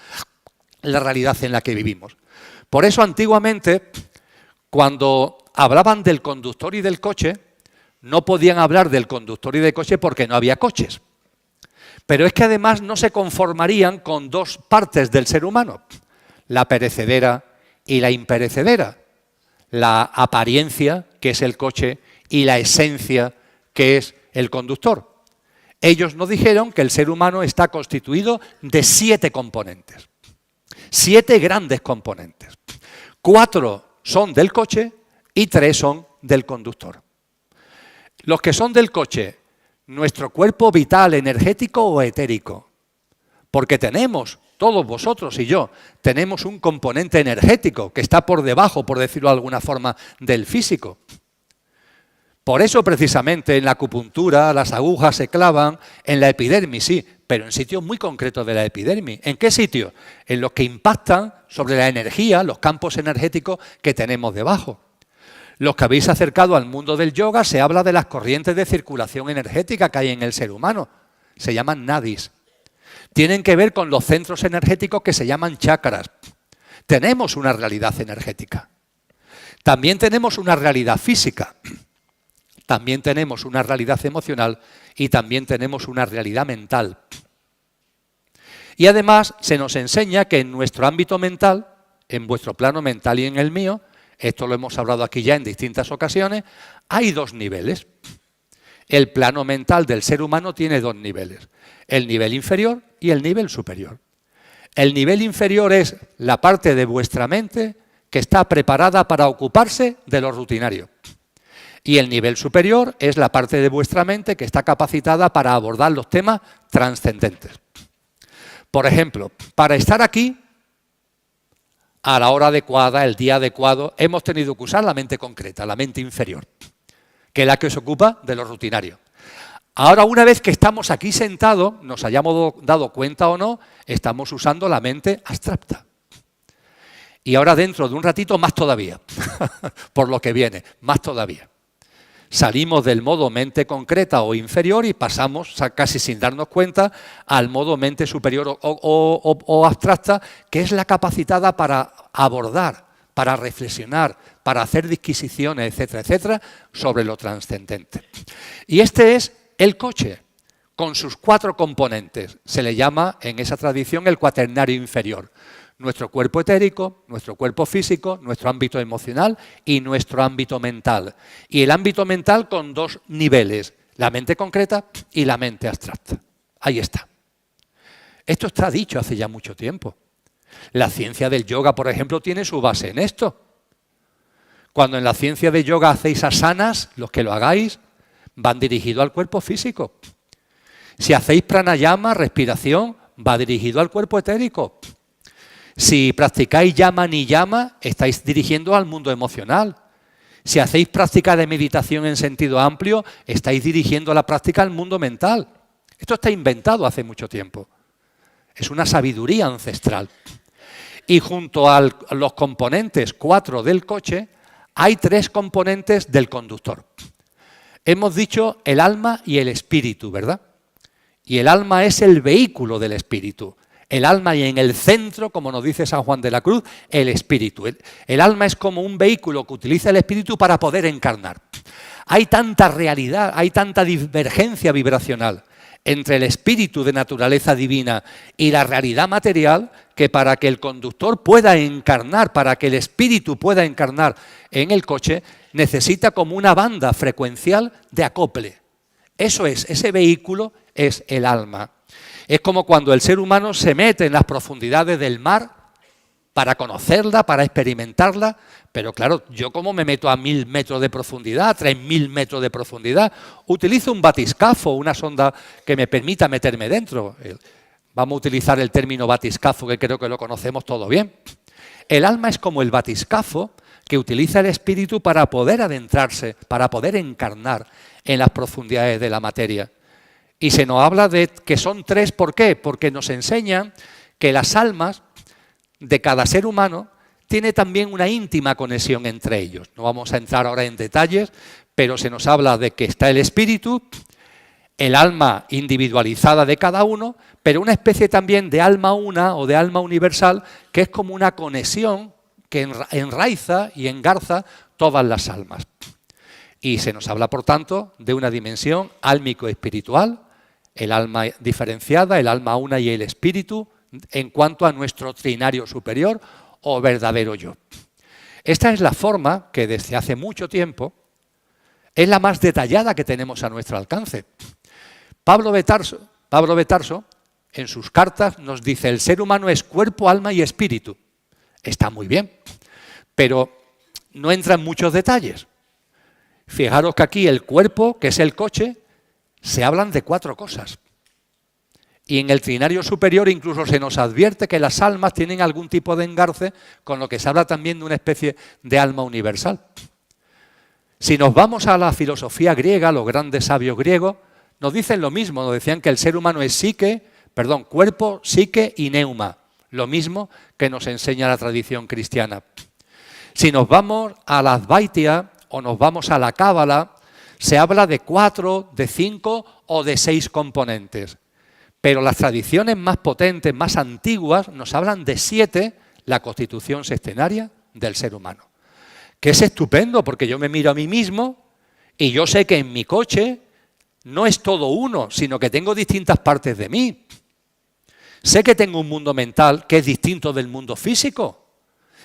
la realidad en la que vivimos. Por eso, antiguamente, cuando hablaban del conductor y del coche, no podían hablar del conductor y del coche porque no había coches. Pero es que además no se conformarían con dos partes del ser humano, la perecedera y la imperecedera, la apariencia, que es el coche, y la esencia, que es el conductor. Ellos nos dijeron que el ser humano está constituido de 7 componentes, 7 grandes componentes. 4 son del coche y 3 son del conductor. Los que son del coche, nuestro cuerpo vital, energético o etérico, porque tenemos, todos vosotros y yo, tenemos un componente energético que está por debajo, por decirlo de alguna forma, del físico. Por eso, precisamente, en la acupuntura las agujas se clavan en la epidermis, sí, pero en sitios muy concretos de la epidermis. ¿En qué sitios? En los que impactan sobre la energía, los campos energéticos que tenemos debajo. Los que habéis acercado al mundo del yoga, se habla de las corrientes de circulación energética que hay en el ser humano. Se llaman nadis. Tienen que ver con los centros energéticos que se llaman chakras. Tenemos una realidad energética. También tenemos una realidad física. También tenemos una realidad emocional y también tenemos una realidad mental. Y además se nos enseña que en nuestro ámbito mental, en vuestro plano mental y en el mío, esto lo hemos hablado aquí ya en distintas ocasiones, hay 2 niveles. El plano mental del ser humano tiene 2 niveles, el nivel inferior y el nivel superior. El nivel inferior es la parte de vuestra mente que está preparada para ocuparse de lo rutinario. Y el nivel superior es la parte de vuestra mente que está capacitada para abordar los temas trascendentes. Por ejemplo, para estar aquí, a la hora adecuada, el día adecuado, hemos tenido que usar la mente concreta, la mente inferior, que es la que se ocupa de lo rutinario. Ahora, una vez que estamos aquí sentados, nos hayamos dado cuenta o no, estamos usando la mente abstracta. Y ahora dentro de un ratito más todavía, por lo que viene, más todavía. Salimos del modo mente concreta o inferior y pasamos, casi sin darnos cuenta, al modo mente superior o abstracta, que es la capacitada para abordar, para reflexionar, para hacer disquisiciones, etcétera, etcétera, sobre lo trascendente. Y este es el coche, con sus 4 componentes. Se le llama, en esa tradición, el cuaternario inferior. Nuestro cuerpo etérico, nuestro cuerpo físico, nuestro ámbito emocional y nuestro ámbito mental. Y el ámbito mental con 2 niveles, la mente concreta y la mente abstracta. Ahí está. Esto está dicho hace ya mucho tiempo. La ciencia del yoga, por ejemplo, tiene su base en esto. Cuando en la ciencia de yoga hacéis asanas, los que lo hagáis, van dirigidos al cuerpo físico. Si hacéis pranayama, respiración, va dirigido al cuerpo etérico. Si practicáis yama niyama, estáis dirigiendo al mundo emocional. Si hacéis práctica de meditación en sentido amplio, estáis dirigiendo la práctica al mundo mental. Esto está inventado hace mucho tiempo. Es una sabiduría ancestral. Y junto a los componentes 4 del coche, hay 3 componentes del conductor. Hemos dicho el alma y el espíritu, ¿verdad? Y el alma es el vehículo del espíritu. El alma y en el centro, como nos dice San Juan de la Cruz, el espíritu. El alma es como un vehículo que utiliza el espíritu para poder encarnar. Hay tanta realidad, hay tanta divergencia vibracional entre el espíritu de naturaleza divina y la realidad material que para que el conductor pueda encarnar, para que el espíritu pueda encarnar en el coche, necesita como una banda frecuencial de acople. Eso es, ese vehículo es el alma. Es como cuando el ser humano se mete en las profundidades del mar para conocerla, para experimentarla, pero claro, yo como me meto a 1000 metros de profundidad, a 3000 metros de profundidad, utilizo un batiscafo, una sonda que me permita meterme dentro. Vamos a utilizar el término batiscafo, que creo que lo conocemos todo bien. El alma es como el batiscafo que utiliza el espíritu para poder adentrarse, para poder encarnar en las profundidades de la materia. Y se nos habla de que son tres, ¿por qué? Porque nos enseñan que las almas de cada ser humano tiene también una íntima conexión entre ellos. No vamos a entrar ahora en detalles, pero se nos habla de que está el espíritu, el alma individualizada de cada uno, pero una especie también de alma una o de alma universal, que es como una conexión que enraiza y engarza todas las almas. Y se nos habla, por tanto, de una dimensión álmico-espiritual, el alma diferenciada, el alma una y el espíritu, en cuanto a nuestro trinario superior o verdadero yo. Esta es la forma que desde hace mucho tiempo es la más detallada que tenemos a nuestro alcance. Pablo de Tarso, en sus cartas, nos dice: el ser humano es cuerpo, alma y espíritu. Está muy bien, pero no entra en muchos detalles. Fijaros que aquí el cuerpo, que es el coche, se hablan de 4 cosas. Y en el trinario superior incluso se nos advierte que las almas tienen algún tipo de engarce, con lo que se habla también de una especie de alma universal. Si nos vamos a la filosofía griega, los grandes sabios griegos nos dicen lo mismo, nos decían que el ser humano es cuerpo, psique y neuma, lo mismo que nos enseña la tradición cristiana. Si nos vamos a la Advaitia o nos vamos a la Cábala, se habla de 4, de 5 o de 6 componentes. Pero las tradiciones más potentes, más antiguas, nos hablan de 7, la constitución sextenaria del ser humano. Que es estupendo, porque yo me miro a mí mismo y yo sé que en mi coche no es todo uno, sino que tengo distintas partes de mí. Sé que tengo un mundo mental que es distinto del mundo físico.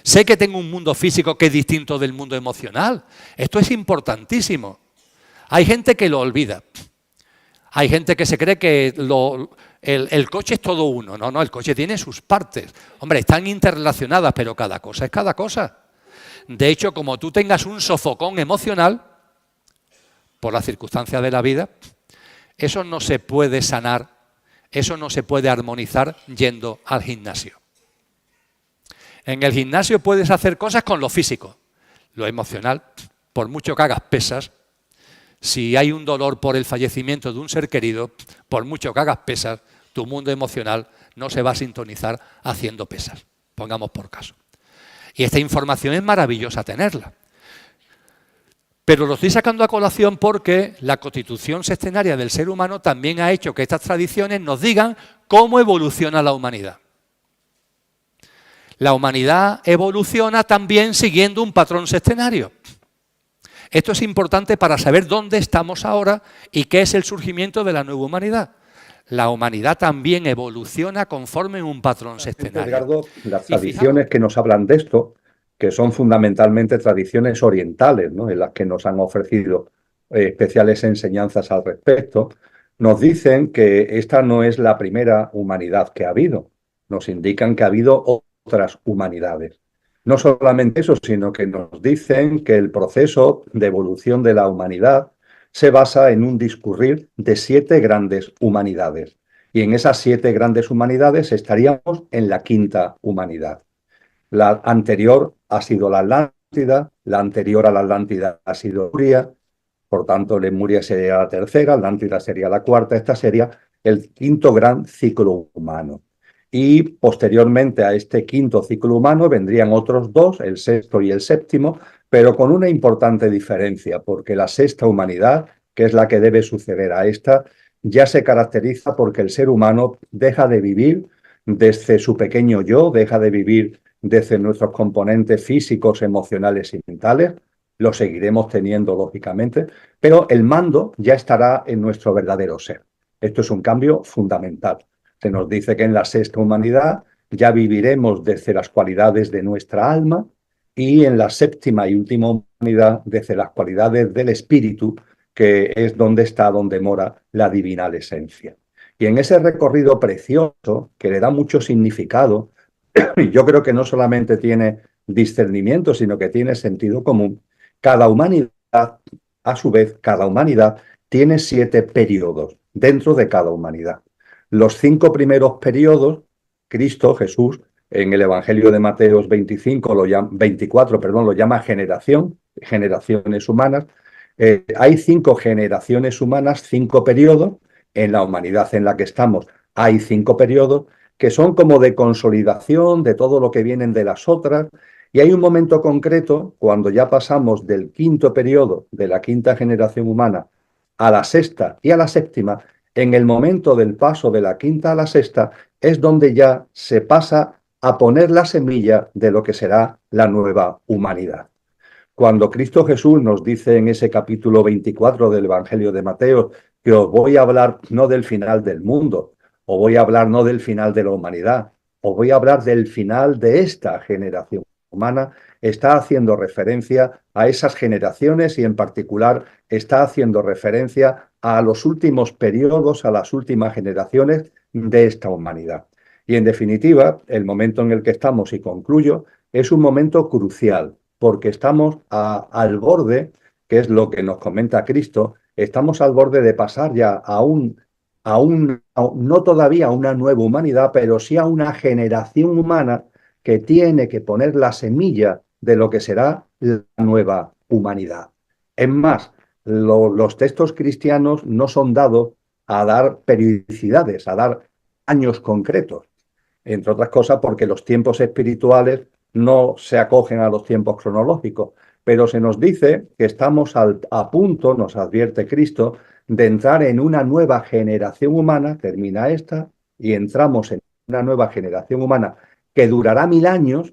Sé que tengo un mundo físico que es distinto del mundo emocional. Esto es importantísimo. Hay gente que lo olvida. Hay gente que se cree que el coche es todo uno. No, el coche tiene sus partes. Hombre, están interrelacionadas, pero cada cosa es cada cosa. De hecho, como tú tengas un sofocón emocional, por las circunstancias de la vida, eso no se puede sanar, eso no se puede armonizar yendo al gimnasio. En el gimnasio puedes hacer cosas con lo físico, lo emocional, por mucho que hagas pesas. Si hay un dolor por el fallecimiento de un ser querido, por mucho que hagas pesas, tu mundo emocional no se va a sintonizar haciendo pesas, pongamos por caso. Y esta información es maravillosa tenerla. Pero lo estoy sacando a colación porque la constitución sextenaria del ser humano también ha hecho que estas tradiciones nos digan cómo evoluciona la humanidad. La humanidad evoluciona también siguiendo un patrón sextenario. Esto es importante para saber dónde estamos ahora y qué es el surgimiento de la nueva humanidad. La humanidad también evoluciona conforme un patrón sextenario. Edgardo, las tradiciones que nos hablan de esto, que son fundamentalmente tradiciones orientales, ¿no?, en las que nos han ofrecido especiales enseñanzas al respecto, nos dicen que esta no es la primera humanidad que ha habido. Nos indican que ha habido otras humanidades. No solamente eso, sino que nos dicen que el proceso de evolución de la humanidad se basa en un discurrir de 7 grandes humanidades. Y en esas 7 grandes humanidades estaríamos en la 5ª humanidad. La anterior ha sido la Atlántida, la anterior a la Atlántida ha sido Lemuria, por tanto Lemuria sería la 3ª, Atlántida sería la 4ª, esta sería el 5º gran ciclo humano. Y posteriormente a este 5º ciclo humano vendrían otros 2, el 6º y el 7º, pero con una importante diferencia, porque la 6ª humanidad, que es la que debe suceder a esta, ya se caracteriza porque el ser humano deja de vivir desde su pequeño yo, deja de vivir desde nuestros componentes físicos, emocionales y mentales, lo seguiremos teniendo lógicamente, pero el mando ya estará en nuestro verdadero ser. Esto es un cambio fundamental. Se nos dice que en la 6ª humanidad ya viviremos desde las cualidades de nuestra alma y en la 7ª y última humanidad desde las cualidades del espíritu, que es donde mora la divinal esencia. Y en ese recorrido precioso, que le da mucho significado y yo creo que no solamente tiene discernimiento, sino que tiene sentido común. Cada humanidad, a su vez, cada humanidad tiene 7 periodos dentro de cada humanidad. Los 5 primeros periodos, Cristo, Jesús, en el Evangelio de Mateo 24, lo llama generaciones humanas. Hay 5 generaciones humanas, 5 periodos. En la humanidad en la que estamos hay 5 periodos que son como de consolidación de todo lo que vienen de las otras. Y hay un momento concreto, cuando ya pasamos del 5.º periodo, de la 5ª generación humana, a la 6ª y a la 7ª, en el momento del paso de la 5ª a la 6ª, es donde ya se pasa a poner la semilla de lo que será la nueva humanidad. Cuando Cristo Jesús nos dice en ese capítulo 24 del Evangelio de Mateo que os voy a hablar no del final del mundo, os voy a hablar no del final de la humanidad, os voy a hablar del final de esta generación humana, está haciendo referencia a esas generaciones y en particular está haciendo referencia a los últimos periodos, a las últimas generaciones de esta humanidad. Y en definitiva, el momento en el que estamos, y concluyo, es un momento crucial, porque estamos al borde, que es lo que nos comenta Cristo, estamos al borde de pasar ya no todavía a una nueva humanidad, pero sí a una generación humana que tiene que poner la semilla de lo que será la nueva humanidad. Es más, los textos cristianos no son dados a dar periodicidades, a dar años concretos, entre otras cosas porque los tiempos espirituales no se acogen a los tiempos cronológicos, pero se nos dice que estamos a punto, nos advierte Cristo, de entrar en una nueva generación humana, termina esta, y entramos en una nueva generación humana que durará 1000 años,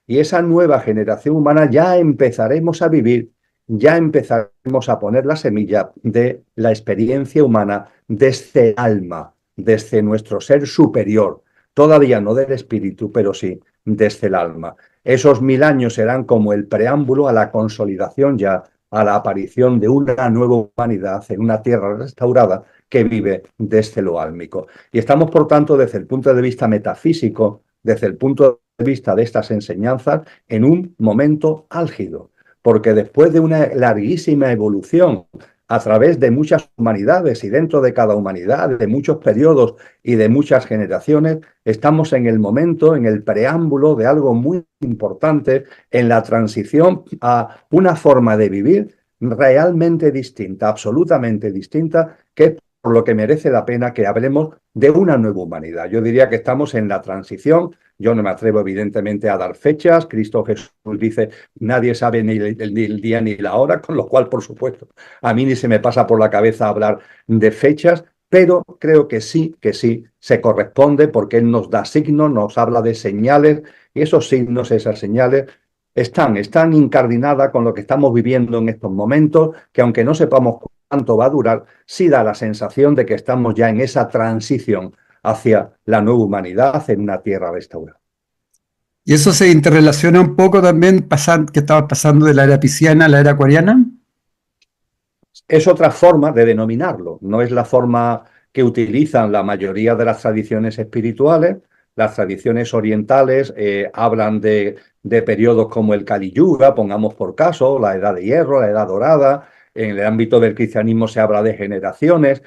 y esa nueva generación humana ya empezaremos a vivir, ya empezaremos a poner la semilla de la experiencia humana desde el alma, desde nuestro ser superior, todavía no del espíritu, pero sí desde el alma. Esos 1000 años serán como el preámbulo a la consolidación ya, a la aparición de una nueva humanidad en una tierra restaurada que vive desde lo álmico. Y estamos, por tanto, desde el punto de vista metafísico, desde el punto de vista de estas enseñanzas, en un momento álgido, porque después de una larguísima evolución a través de muchas humanidades y dentro de cada humanidad, de muchos periodos y de muchas generaciones, estamos en el momento, en el preámbulo de algo muy importante, en la transición a una forma de vivir realmente distinta, absolutamente distinta, que es por lo que merece la pena que hablemos de una nueva humanidad. Yo diría que estamos en la transición. Yo no me atrevo, evidentemente, a dar fechas. Cristo Jesús dice, nadie sabe ni el día ni la hora, con lo cual, por supuesto, a mí ni se me pasa por la cabeza hablar de fechas, pero creo que sí se corresponde porque Él nos da signos, nos habla de señales, y esos signos, esas señales, están incardinadas con lo que estamos viviendo en estos momentos, que aunque no sepamos cuánto va a durar, sí da la sensación de que estamos ya en esa transición hacia la nueva humanidad en una tierra restaurada. ¿Y eso se interrelaciona un poco también que estaba pasando de la era pisciana a la era acuariana? Es otra forma de denominarlo, no es la forma que utilizan la mayoría de las tradiciones espirituales. Las tradiciones orientales hablan de periodos como el Kali Yuga, pongamos por caso, la Edad de Hierro, la Edad Dorada. En el ámbito del cristianismo se habla de generaciones.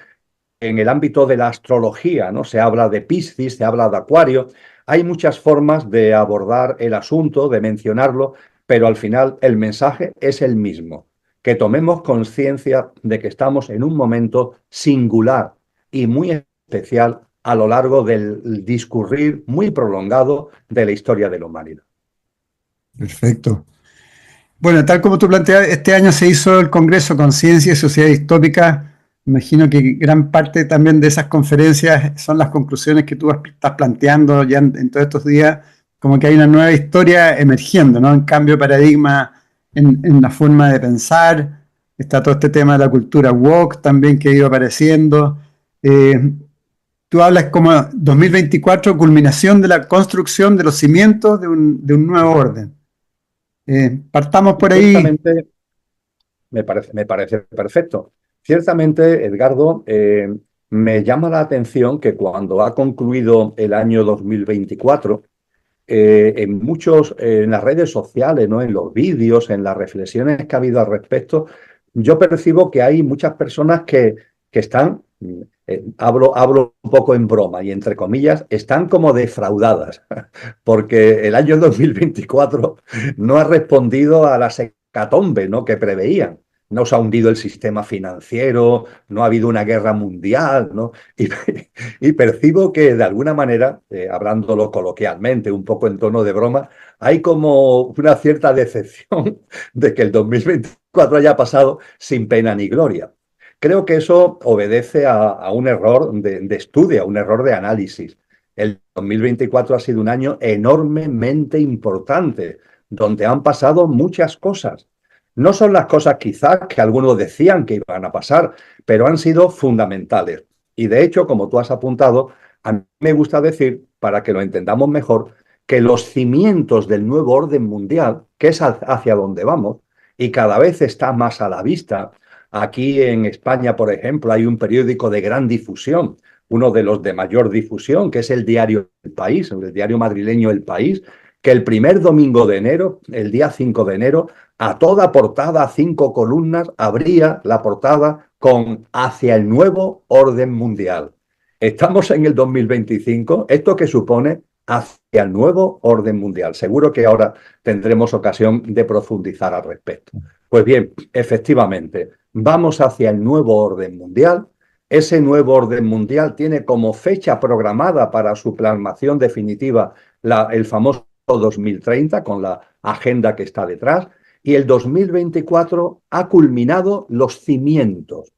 En el ámbito de la astrología, ¿no? Se habla de Piscis, se habla de Acuario. Hay muchas formas de abordar el asunto, de mencionarlo, pero al final el mensaje es el mismo. Que tomemos conciencia de que estamos en un momento singular y muy especial a lo largo del discurrir muy prolongado de la historia de la humanidad. Perfecto. Bueno, tal como tú planteas, este año se hizo el Congreso Conciencia y Sociedad Distópica. Imagino que gran parte también de esas conferencias son las conclusiones que tú estás planteando ya en todos estos días, como que hay una nueva historia emergiendo, ¿no? Un cambio de paradigma en la forma de pensar. Está todo este tema de la cultura woke también que ha ido apareciendo. Tú hablas como 2024, culminación de la construcción de los cimientos de un nuevo orden. Partamos por ahí. Ciertamente, me parece perfecto. Ciertamente, Edgardo, me llama la atención que cuando ha concluido el año 2024, en las redes sociales, ¿no? En los vídeos, en las reflexiones que ha habido al respecto, yo percibo que hay muchas personas que están, hablo un poco en broma y entre comillas, están como defraudadas, porque el año 2024 no ha respondido a las hecatombe, ¿no? que preveían. No se ha hundido el sistema financiero, no ha habido una guerra mundial, ¿no? Y percibo que de alguna manera, hablándolo coloquialmente, un poco en tono de broma, hay como una cierta decepción de que el 2024 haya pasado sin pena ni gloria. Creo que eso obedece a un error de estudio, a un error de análisis. El 2024 ha sido un año enormemente importante, donde han pasado muchas cosas. No son las cosas quizás que algunos decían que iban a pasar, pero han sido fundamentales. Y de hecho, como tú has apuntado, a mí me gusta decir, para que lo entendamos mejor, que los cimientos del nuevo orden mundial, que es hacia donde vamos, y cada vez está más a la vista. Aquí en España, por ejemplo, hay un periódico de gran difusión, uno de los de mayor difusión, que es el diario El País, el diario madrileño El País, que el primer domingo de enero, el día 5 de enero, a toda portada, 5 columnas, abría la portada con hacia el nuevo orden mundial. Estamos en el 2025, ¿esto qué supone? Hacia el nuevo orden mundial. Seguro que ahora tendremos ocasión de profundizar al respecto. Pues bien, efectivamente, vamos hacia el nuevo orden mundial. Ese nuevo orden mundial tiene como fecha programada para su plasmación definitiva el famoso 2030, con la agenda que está detrás, y el 2024 ha culminado los cimientos.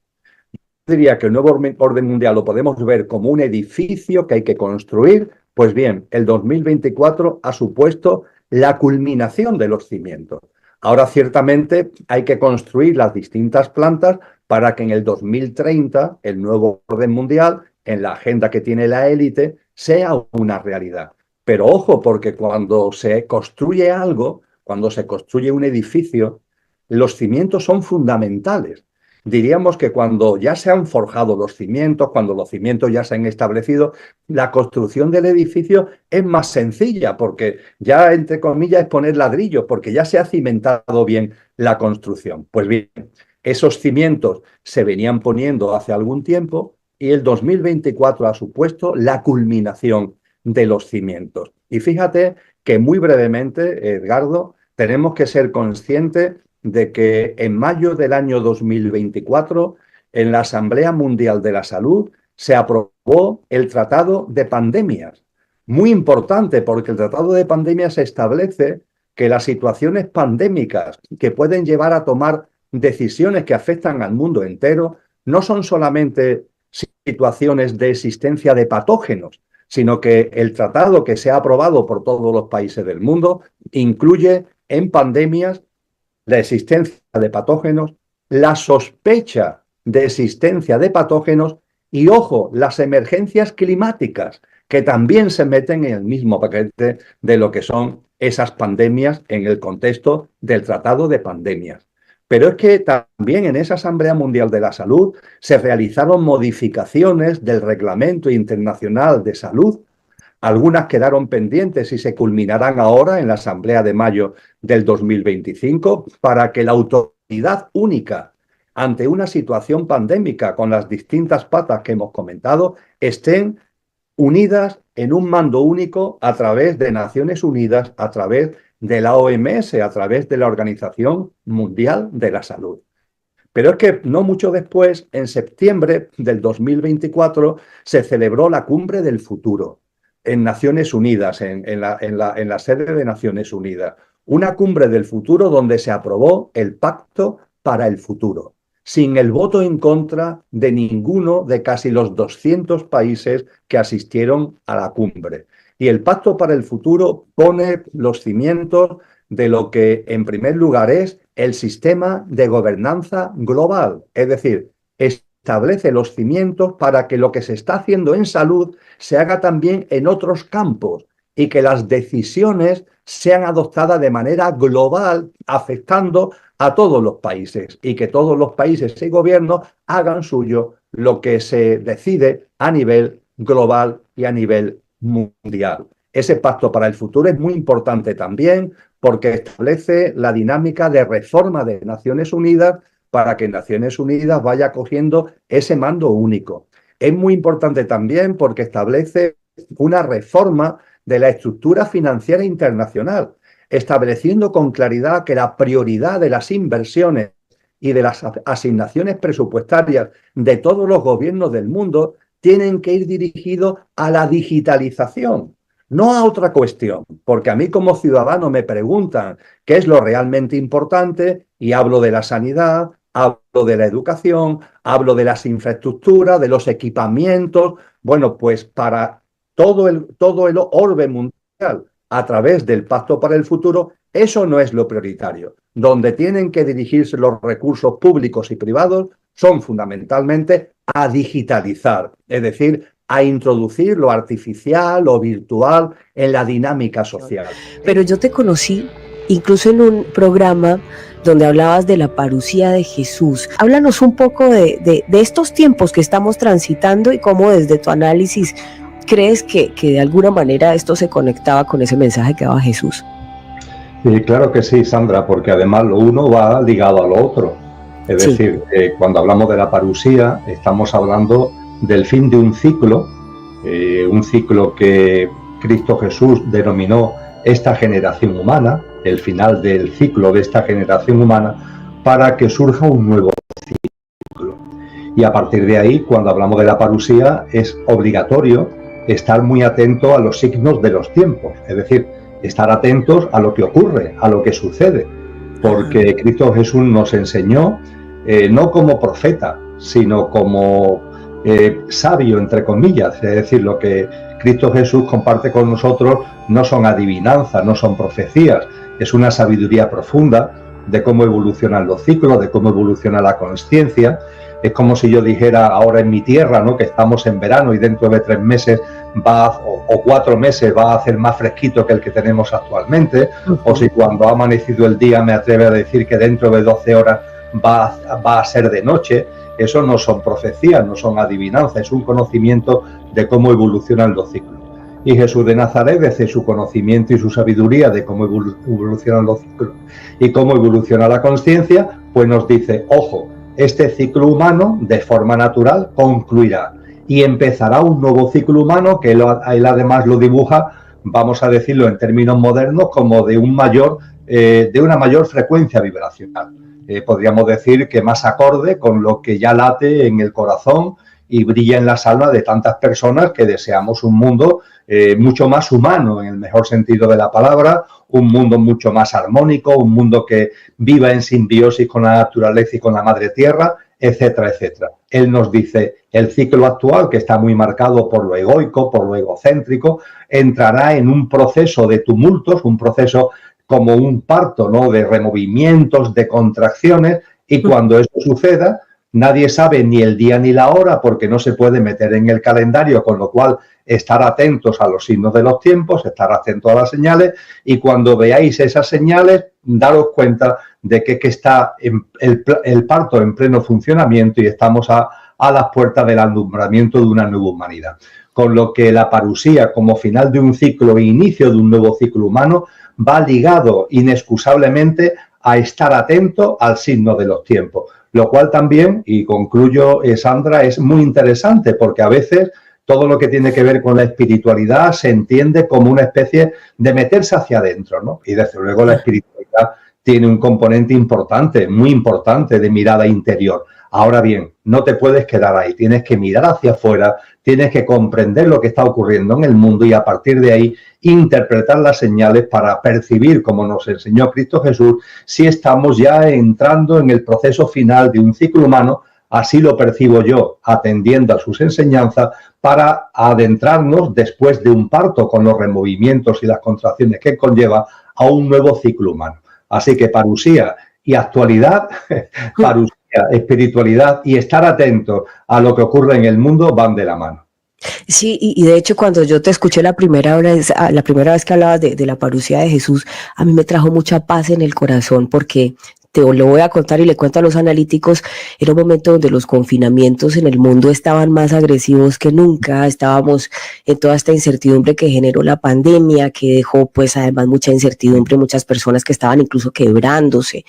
Yo diría que el nuevo orden mundial lo podemos ver como un edificio que hay que construir. Pues bien, el 2024 ha supuesto la culminación de los cimientos. Ahora ciertamente hay que construir las distintas plantas para que en el 2030 el nuevo orden mundial, en la agenda que tiene la élite, sea una realidad. Pero ojo, porque cuando se construye algo, cuando se construye un edificio, los cimientos son fundamentales. Diríamos que cuando ya se han forjado los cimientos, cuando los cimientos ya se han establecido, la construcción del edificio es más sencilla, porque ya, entre comillas, es poner ladrillos, porque ya se ha cimentado bien la construcción. Pues bien, esos cimientos se venían poniendo hace algún tiempo y el 2024 ha supuesto la culminación de los cimientos. Y fíjate que muy brevemente, Edgardo, tenemos que ser conscientes de que en mayo del año 2024, en la Asamblea Mundial de la Salud, se aprobó el Tratado de Pandemias. Muy importante, porque el Tratado de Pandemias establece que las situaciones pandémicas que pueden llevar a tomar decisiones que afectan al mundo entero no son solamente situaciones de existencia de patógenos, sino que el tratado que se ha aprobado por todos los países del mundo incluye en pandemias la existencia de patógenos, la sospecha de existencia de patógenos y, ojo, las emergencias climáticas, que también se meten en el mismo paquete de lo que son esas pandemias en el contexto del Tratado de Pandemias. Pero es que también en esa Asamblea Mundial de la Salud se realizaron modificaciones del Reglamento Internacional de Salud. Algunas quedaron pendientes y se culminarán ahora en la Asamblea de mayo del 2025 para que la autoridad única ante una situación pandémica con las distintas patas que hemos comentado estén unidas en un mando único a través de Naciones Unidas, a través de la OMS, a través de la Organización Mundial de la Salud. Pero es que no mucho después, en septiembre del 2024, se celebró la Cumbre del Futuro en Naciones Unidas, en la sede de Naciones Unidas. Una cumbre del futuro donde se aprobó el Pacto para el Futuro, sin el voto en contra de ninguno de casi los 200 países que asistieron a la cumbre. Y el Pacto para el Futuro pone los cimientos de lo que, en primer lugar, es el sistema de gobernanza global, es decir, establece los cimientos para que lo que se está haciendo en salud se haga también en otros campos y que las decisiones sean adoptadas de manera global, afectando a todos los países y que todos los países y gobiernos hagan suyo lo que se decide a nivel global y a nivel mundial. Ese pacto para el futuro es muy importante también porque establece la dinámica de reforma de Naciones Unidas para que Naciones Unidas vaya cogiendo ese mando único. Es muy importante también porque establece una reforma de la estructura financiera internacional, estableciendo con claridad que la prioridad de las inversiones y de las asignaciones presupuestarias de todos los gobiernos del mundo tienen que ir dirigidos a la digitalización, no a otra cuestión, porque a mí como ciudadano me preguntan qué es lo realmente importante y hablo de la sanidad, hablo de la educación, hablo de las infraestructuras, de los equipamientos. Bueno, pues para todo el orbe mundial a través del Pacto para el Futuro, eso no es lo prioritario. Donde tienen que dirigirse los recursos públicos y privados son fundamentalmente a digitalizar, es decir, a introducir lo artificial, lo virtual en la dinámica social. Pero yo te conocí incluso en un programa donde hablabas de la parucía de Jesús. Háblanos un poco de estos tiempos que estamos transitando y cómo desde tu análisis crees que de alguna manera esto se conectaba con ese mensaje que daba Jesús. Claro que sí, Sandra, porque además lo uno va ligado a lo otro. Es decir, cuando hablamos de la parusía, estamos hablando del fin de un ciclo que Cristo Jesús denominó esta generación humana, el final del ciclo de esta generación humana, para que surja un nuevo ciclo. Y a partir de ahí, cuando hablamos de la parusía, es obligatorio estar muy atento a los signos de los tiempos, es decir, estar atentos a lo que ocurre, a lo que sucede, porque Cristo Jesús nos enseñó, no como profeta, sino como sabio, entre comillas, es decir, lo que Cristo Jesús comparte con nosotros no son adivinanzas, no son profecías, es una sabiduría profunda de cómo evolucionan los ciclos, de cómo evoluciona la consciencia. Es como si yo dijera ahora en mi tierra, ¿no?, que estamos en verano y dentro de 3 meses o 4 meses va a hacer más fresquito que el que tenemos actualmente, o si cuando ha amanecido el día me atreve a decir que dentro de 12 horas va a ser de noche. Eso no son profecías, no son adivinanzas, es un conocimiento de cómo evolucionan los ciclos. Y Jesús de Nazaret, desde su conocimiento y su sabiduría de cómo evolucionan los ciclos y cómo evoluciona la consciencia, pues nos dice, ojo, este ciclo humano de forma natural concluirá y empezará un nuevo ciclo humano que él además lo dibuja, vamos a decirlo en términos modernos, como de una mayor frecuencia vibracional. Podríamos decir que más acorde con lo que ya late en el corazón y brilla en las almas de tantas personas que deseamos un mundo mucho más humano, en el mejor sentido de la palabra, un mundo mucho más armónico, un mundo que viva en simbiosis con la naturaleza y con la madre tierra, etcétera, etcétera. Él nos dice, el ciclo actual, que está muy marcado por lo egoico, por lo egocéntrico, entrará en un proceso de tumultos, un proceso como un parto, ¿no?, de removimientos, de contracciones, y cuando eso suceda, nadie sabe ni el día ni la hora porque no se puede meter en el calendario, con lo cual estar atentos a los signos de los tiempos, estar atentos a las señales, y cuando veáis esas señales, daros cuenta de que está el parto en pleno funcionamiento y estamos a las puertas del alumbramiento de una nueva humanidad. Con lo que la parusía, como final de un ciclo e inicio de un nuevo ciclo humano, va ligado inexcusablemente a estar atento al signo de los tiempos, lo cual también, y concluyo, Sandra, es muy interesante porque a veces todo lo que tiene que ver con la espiritualidad se entiende como una especie de meterse hacia adentro, ¿no? Y desde luego la espiritualidad tiene un componente importante, muy importante, de mirada interior. Ahora bien, no te puedes quedar ahí, tienes que mirar hacia afuera, tienes que comprender lo que está ocurriendo en el mundo y a partir de ahí interpretar las señales para percibir, como nos enseñó Cristo Jesús, si estamos ya entrando en el proceso final de un ciclo humano. Así lo percibo yo, atendiendo a sus enseñanzas, para adentrarnos después de un parto con los removimientos y las contracciones que conlleva a un nuevo ciclo humano. Así que parusía y actualidad, parusía, espiritualidad y estar atento a lo que ocurre en el mundo van de la mano. Sí, y de hecho cuando yo te escuché la primera vez que hablabas de la parusía de Jesús, a mí me trajo mucha paz en el corazón porque lo voy a contar y le cuento a los analíticos, era un momento donde los confinamientos en el mundo estaban más agresivos que nunca, estábamos en toda esta incertidumbre que generó la pandemia, que dejó pues además mucha incertidumbre, muchas personas que estaban incluso quebrándose.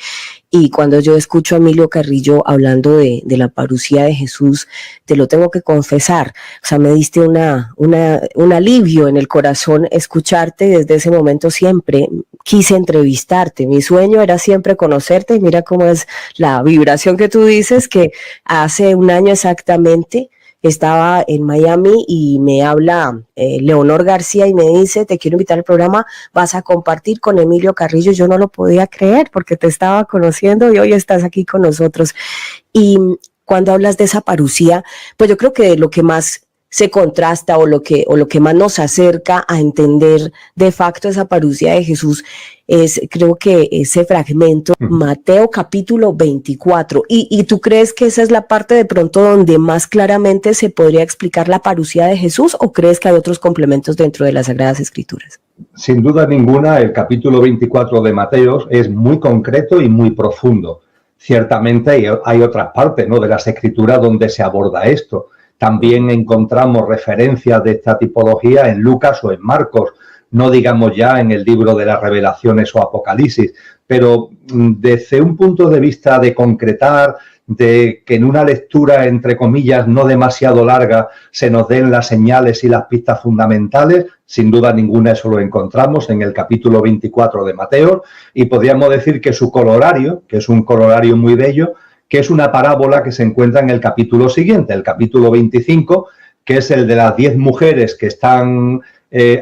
Y cuando yo escucho a Emilio Carrillo hablando de la parucía de Jesús, te lo tengo que confesar, o sea, me diste un alivio en el corazón escucharte. Desde ese momento siempre quise entrevistarte, mi sueño era siempre conocerte, y mira cómo es la vibración que tú dices, que hace un año exactamente estaba en Miami y me habla Leonor García y me dice, te quiero invitar al programa, vas a compartir con Emilio Carrillo. Yo no lo podía creer porque te estaba conociendo y hoy estás aquí con nosotros. Y cuando hablas de esa parucía, pues yo creo que lo que más se contrasta o lo que más nos acerca a entender de facto esa parucía de Jesús es, creo que ese fragmento, Mateo capítulo 24. ¿Y tú crees que esa es la parte de pronto donde más claramente se podría explicar la parucía de Jesús, o crees que hay otros complementos dentro de las Sagradas Escrituras? Sin duda ninguna, el capítulo 24 de Mateo es muy concreto y muy profundo. Ciertamente hay otras partes, ¿no?, de las Escrituras donde se aborda esto. También encontramos referencias de esta tipología en Lucas o en Marcos, no digamos ya en el libro de las Revelaciones o Apocalipsis, pero desde un punto de vista de concretar, de que en una lectura, entre comillas, no demasiado larga, se nos den las señales y las pistas fundamentales, sin duda ninguna eso lo encontramos en el capítulo 24 de Mateo, y podríamos decir que su colorario, que es un colorario muy bello, que es una parábola que se encuentra en el capítulo siguiente, el capítulo 25, que es el de las 10 mujeres que están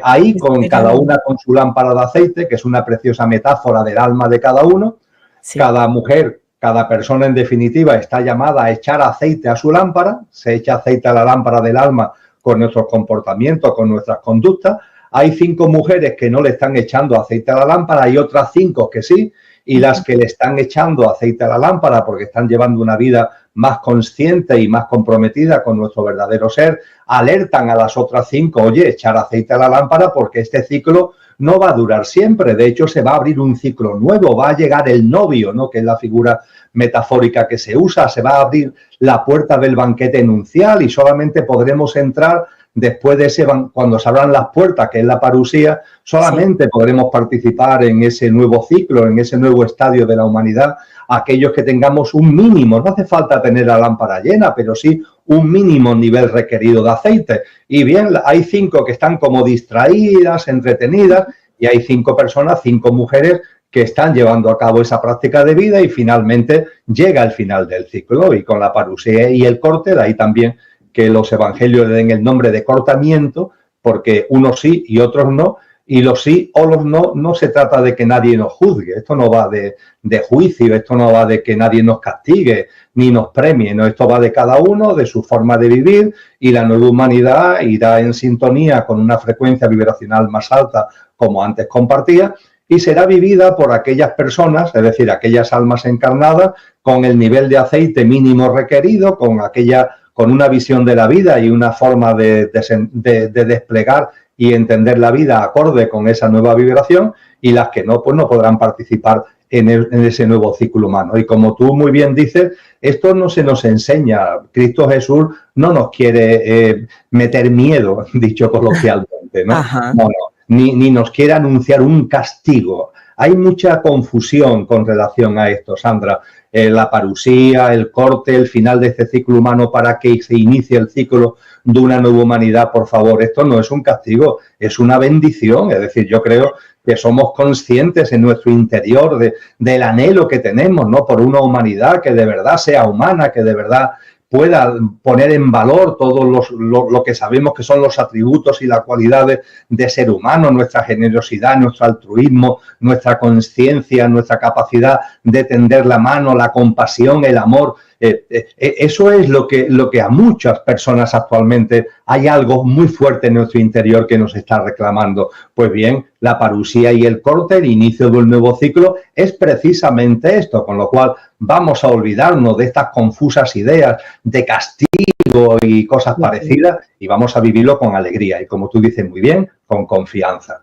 ahí, con cada una con su lámpara de aceite, que es una preciosa metáfora del alma de cada uno. Sí. Cada mujer, cada persona en definitiva está llamada a echar aceite a su lámpara, se echa aceite a la lámpara del alma con nuestros comportamientos, con nuestras conductas. Hay 5 mujeres que no le están echando aceite a la lámpara, hay otras 5 que sí, y las que le están echando aceite a la lámpara porque están llevando una vida más consciente y más comprometida con nuestro verdadero ser, alertan a las otras 5, oye, echar aceite a la lámpara porque este ciclo no va a durar siempre, de hecho se va a abrir un ciclo nuevo, va a llegar el novio, ¿no?, que es la figura metafórica que se usa, se va a abrir la puerta del banquete nupcial y solamente podremos entrar después de ese, cuando se abran las puertas, que es la parusía, solamente podremos participar en ese nuevo ciclo, en ese nuevo estadio de la humanidad, aquellos que tengamos un mínimo, no hace falta tener la lámpara llena, pero sí un mínimo nivel requerido de aceite. Y bien, hay 5 que están como distraídas, entretenidas, y hay 5 personas, 5 mujeres que están llevando a cabo esa práctica de vida y finalmente llega el final del ciclo. Y con la parusía y el corte, de ahí también que los evangelios le den el nombre de cortamiento, porque unos sí y otros no, y los sí o los no se trata de que nadie nos juzgue, esto no va de juicio, esto no va de que nadie nos castigue ni nos premie, no, esto va de cada uno, de su forma de vivir, y la nueva humanidad irá en sintonía con una frecuencia vibracional más alta, como antes compartía, y será vivida por aquellas personas, es decir, aquellas almas encarnadas, con el nivel de aceite mínimo requerido, con una visión de la vida y una forma de desplegar y entender la vida acorde con esa nueva vibración, y las que no, pues no podrán participar en ese nuevo ciclo humano. Y como tú muy bien dices, esto no se nos enseña. Cristo Jesús no nos quiere meter miedo, dicho coloquialmente, ¿no? No, ni nos quiere anunciar un castigo. Hay mucha confusión con relación a esto, Sandra. La parusía, el corte, el final de este ciclo humano para que se inicie el ciclo de una nueva humanidad, por favor, esto no es un castigo, es una bendición. Es decir, yo creo que somos conscientes en nuestro interior del anhelo que tenemos, ¿no?, por una humanidad que de verdad sea humana, que de verdad pueda poner en valor todo lo que sabemos que son los atributos y las cualidades de ser humano, nuestra generosidad, nuestro altruismo, nuestra conciencia, nuestra capacidad de tender la mano, la compasión, el amor. Eso es lo que a muchas personas actualmente hay algo muy fuerte en nuestro interior que nos está reclamando. Pues bien, la parusía y el corte, el inicio de un nuevo ciclo, es precisamente esto, con lo cual vamos a olvidarnos de estas confusas ideas de castigo y cosas parecidas y vamos a vivirlo con alegría y, como tú dices muy bien, con confianza.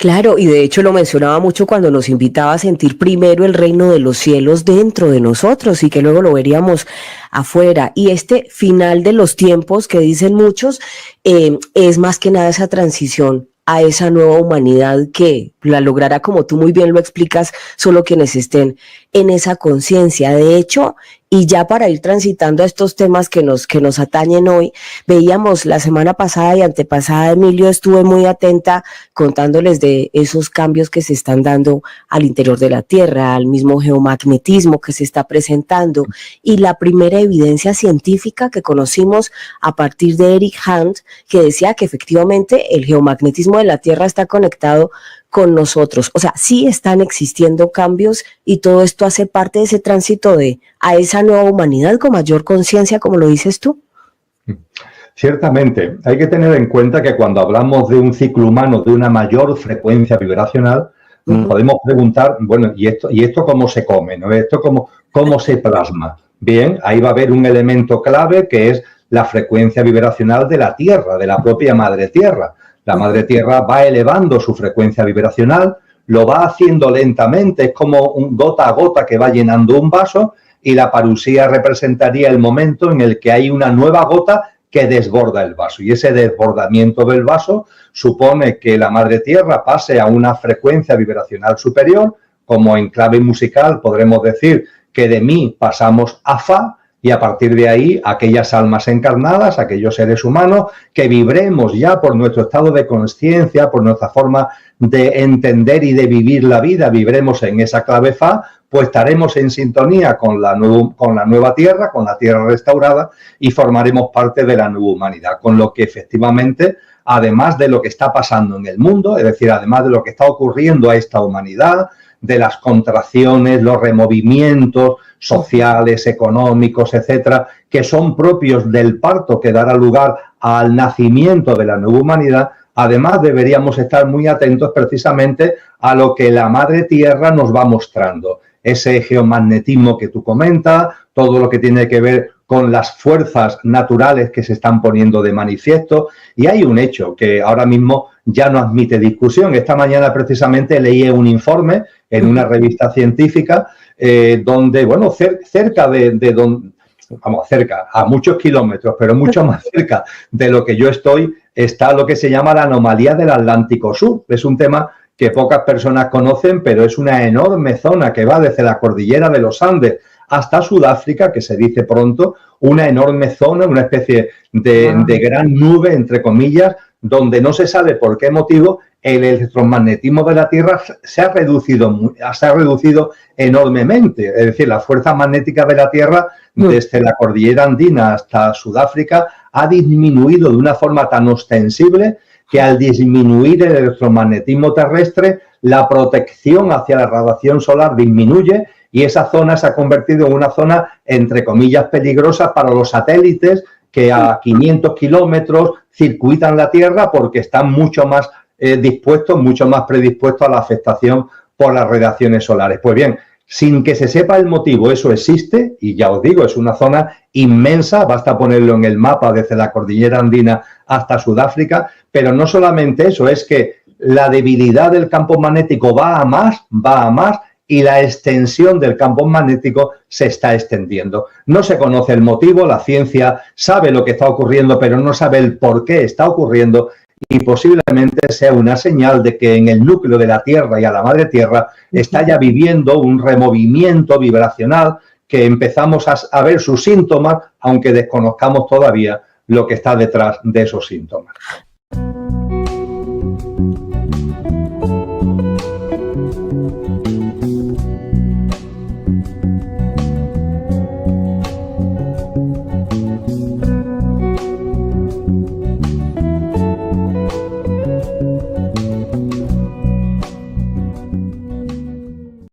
Claro, y de hecho lo mencionaba mucho cuando nos invitaba a sentir primero el reino de los cielos dentro de nosotros y que luego lo veríamos afuera. Y este final de los tiempos que dicen muchos es más que nada esa transición a esa nueva humanidad que la logrará, como tú muy bien lo explicas, solo quienes estén en esa conciencia. De hecho, y ya para ir transitando a estos temas que nos atañen hoy, veíamos la semana pasada y antepasada, Emilio, estuve muy atenta contándoles de esos cambios que se están dando al interior de la Tierra, al mismo geomagnetismo que se está presentando, y la primera evidencia científica que conocimos a partir de Eric Hunt, que decía que efectivamente el geomagnetismo de la Tierra está conectado con nosotros. O sea, sí están existiendo cambios y todo esto hace parte de ese tránsito a esa nueva humanidad con mayor conciencia, como lo dices tú. Ciertamente, hay que tener en cuenta que cuando hablamos de un ciclo humano de una mayor frecuencia vibracional, nos podemos preguntar, bueno, ¿y esto cómo se come, ¿no? ¿Esto cómo se plasma? Bien, ahí va a haber un elemento clave que es la frecuencia vibracional de la Tierra, de la propia Madre Tierra. La Madre Tierra va elevando su frecuencia vibracional, lo va haciendo lentamente, es como un gota a gota que va llenando un vaso, y la parusía representaría el momento en el que hay una nueva gota que desborda el vaso. Y ese desbordamiento del vaso supone que la Madre Tierra pase a una frecuencia vibracional superior, como en clave musical podremos decir que de mi pasamos a fa, y a partir de ahí, aquellas almas encarnadas, aquellos seres humanos, que vibremos ya por nuestro estado de conciencia, por nuestra forma de entender y de vivir la vida, vibremos en esa clave fa, pues estaremos en sintonía con la nueva Tierra, con la Tierra restaurada, y formaremos parte de la nueva humanidad. Con lo que efectivamente, además de lo que está pasando en el mundo, es decir, además de lo que está ocurriendo a esta humanidad, de las contracciones, los removimientos sociales, económicos, etcétera, que son propios del parto que dará lugar al nacimiento de la nueva humanidad, además deberíamos estar muy atentos precisamente a lo que la Madre Tierra nos va mostrando. Ese geomagnetismo que tú comentas, todo lo que tiene que ver con las fuerzas naturales que se están poniendo de manifiesto. Y hay un hecho que ahora mismo ya no admite discusión. Esta mañana precisamente leí un informe en una revista científica donde, bueno, cerca a muchos kilómetros, pero mucho más cerca de lo que yo estoy, está lo que se llama la anomalía del Atlántico Sur. Es un tema que pocas personas conocen, pero es una enorme zona que va desde la cordillera de los Andes hasta Sudáfrica, que se dice pronto, una enorme zona, una especie de gran nube, entre comillas, donde no se sabe por qué motivo el electromagnetismo de la Tierra se ha reducido enormemente. Es decir, la fuerza magnética de la Tierra, desde la cordillera andina hasta Sudáfrica, ha disminuido de una forma tan ostensible que al disminuir el electromagnetismo terrestre, la protección hacia la radiación solar disminuye, y esa zona se ha convertido en una zona, entre comillas, peligrosa para los satélites que a 500 kilómetros circuitan la Tierra porque están mucho más mucho más predispuestos a la afectación por las radiaciones solares. Pues bien, sin que se sepa el motivo, eso existe, y ya os digo, es una zona inmensa, basta ponerlo en el mapa desde la cordillera andina hasta Sudáfrica, pero no solamente eso, es que la debilidad del campo magnético va a más, y la extensión del campo magnético se está extendiendo. No se conoce el motivo, la ciencia sabe lo que está ocurriendo, pero no sabe el por qué está ocurriendo, y posiblemente sea una señal de que en el núcleo de la Tierra y a la Madre Tierra está ya viviendo un removimiento vibracional que empezamos a ver sus síntomas, aunque desconozcamos todavía lo que está detrás de esos síntomas.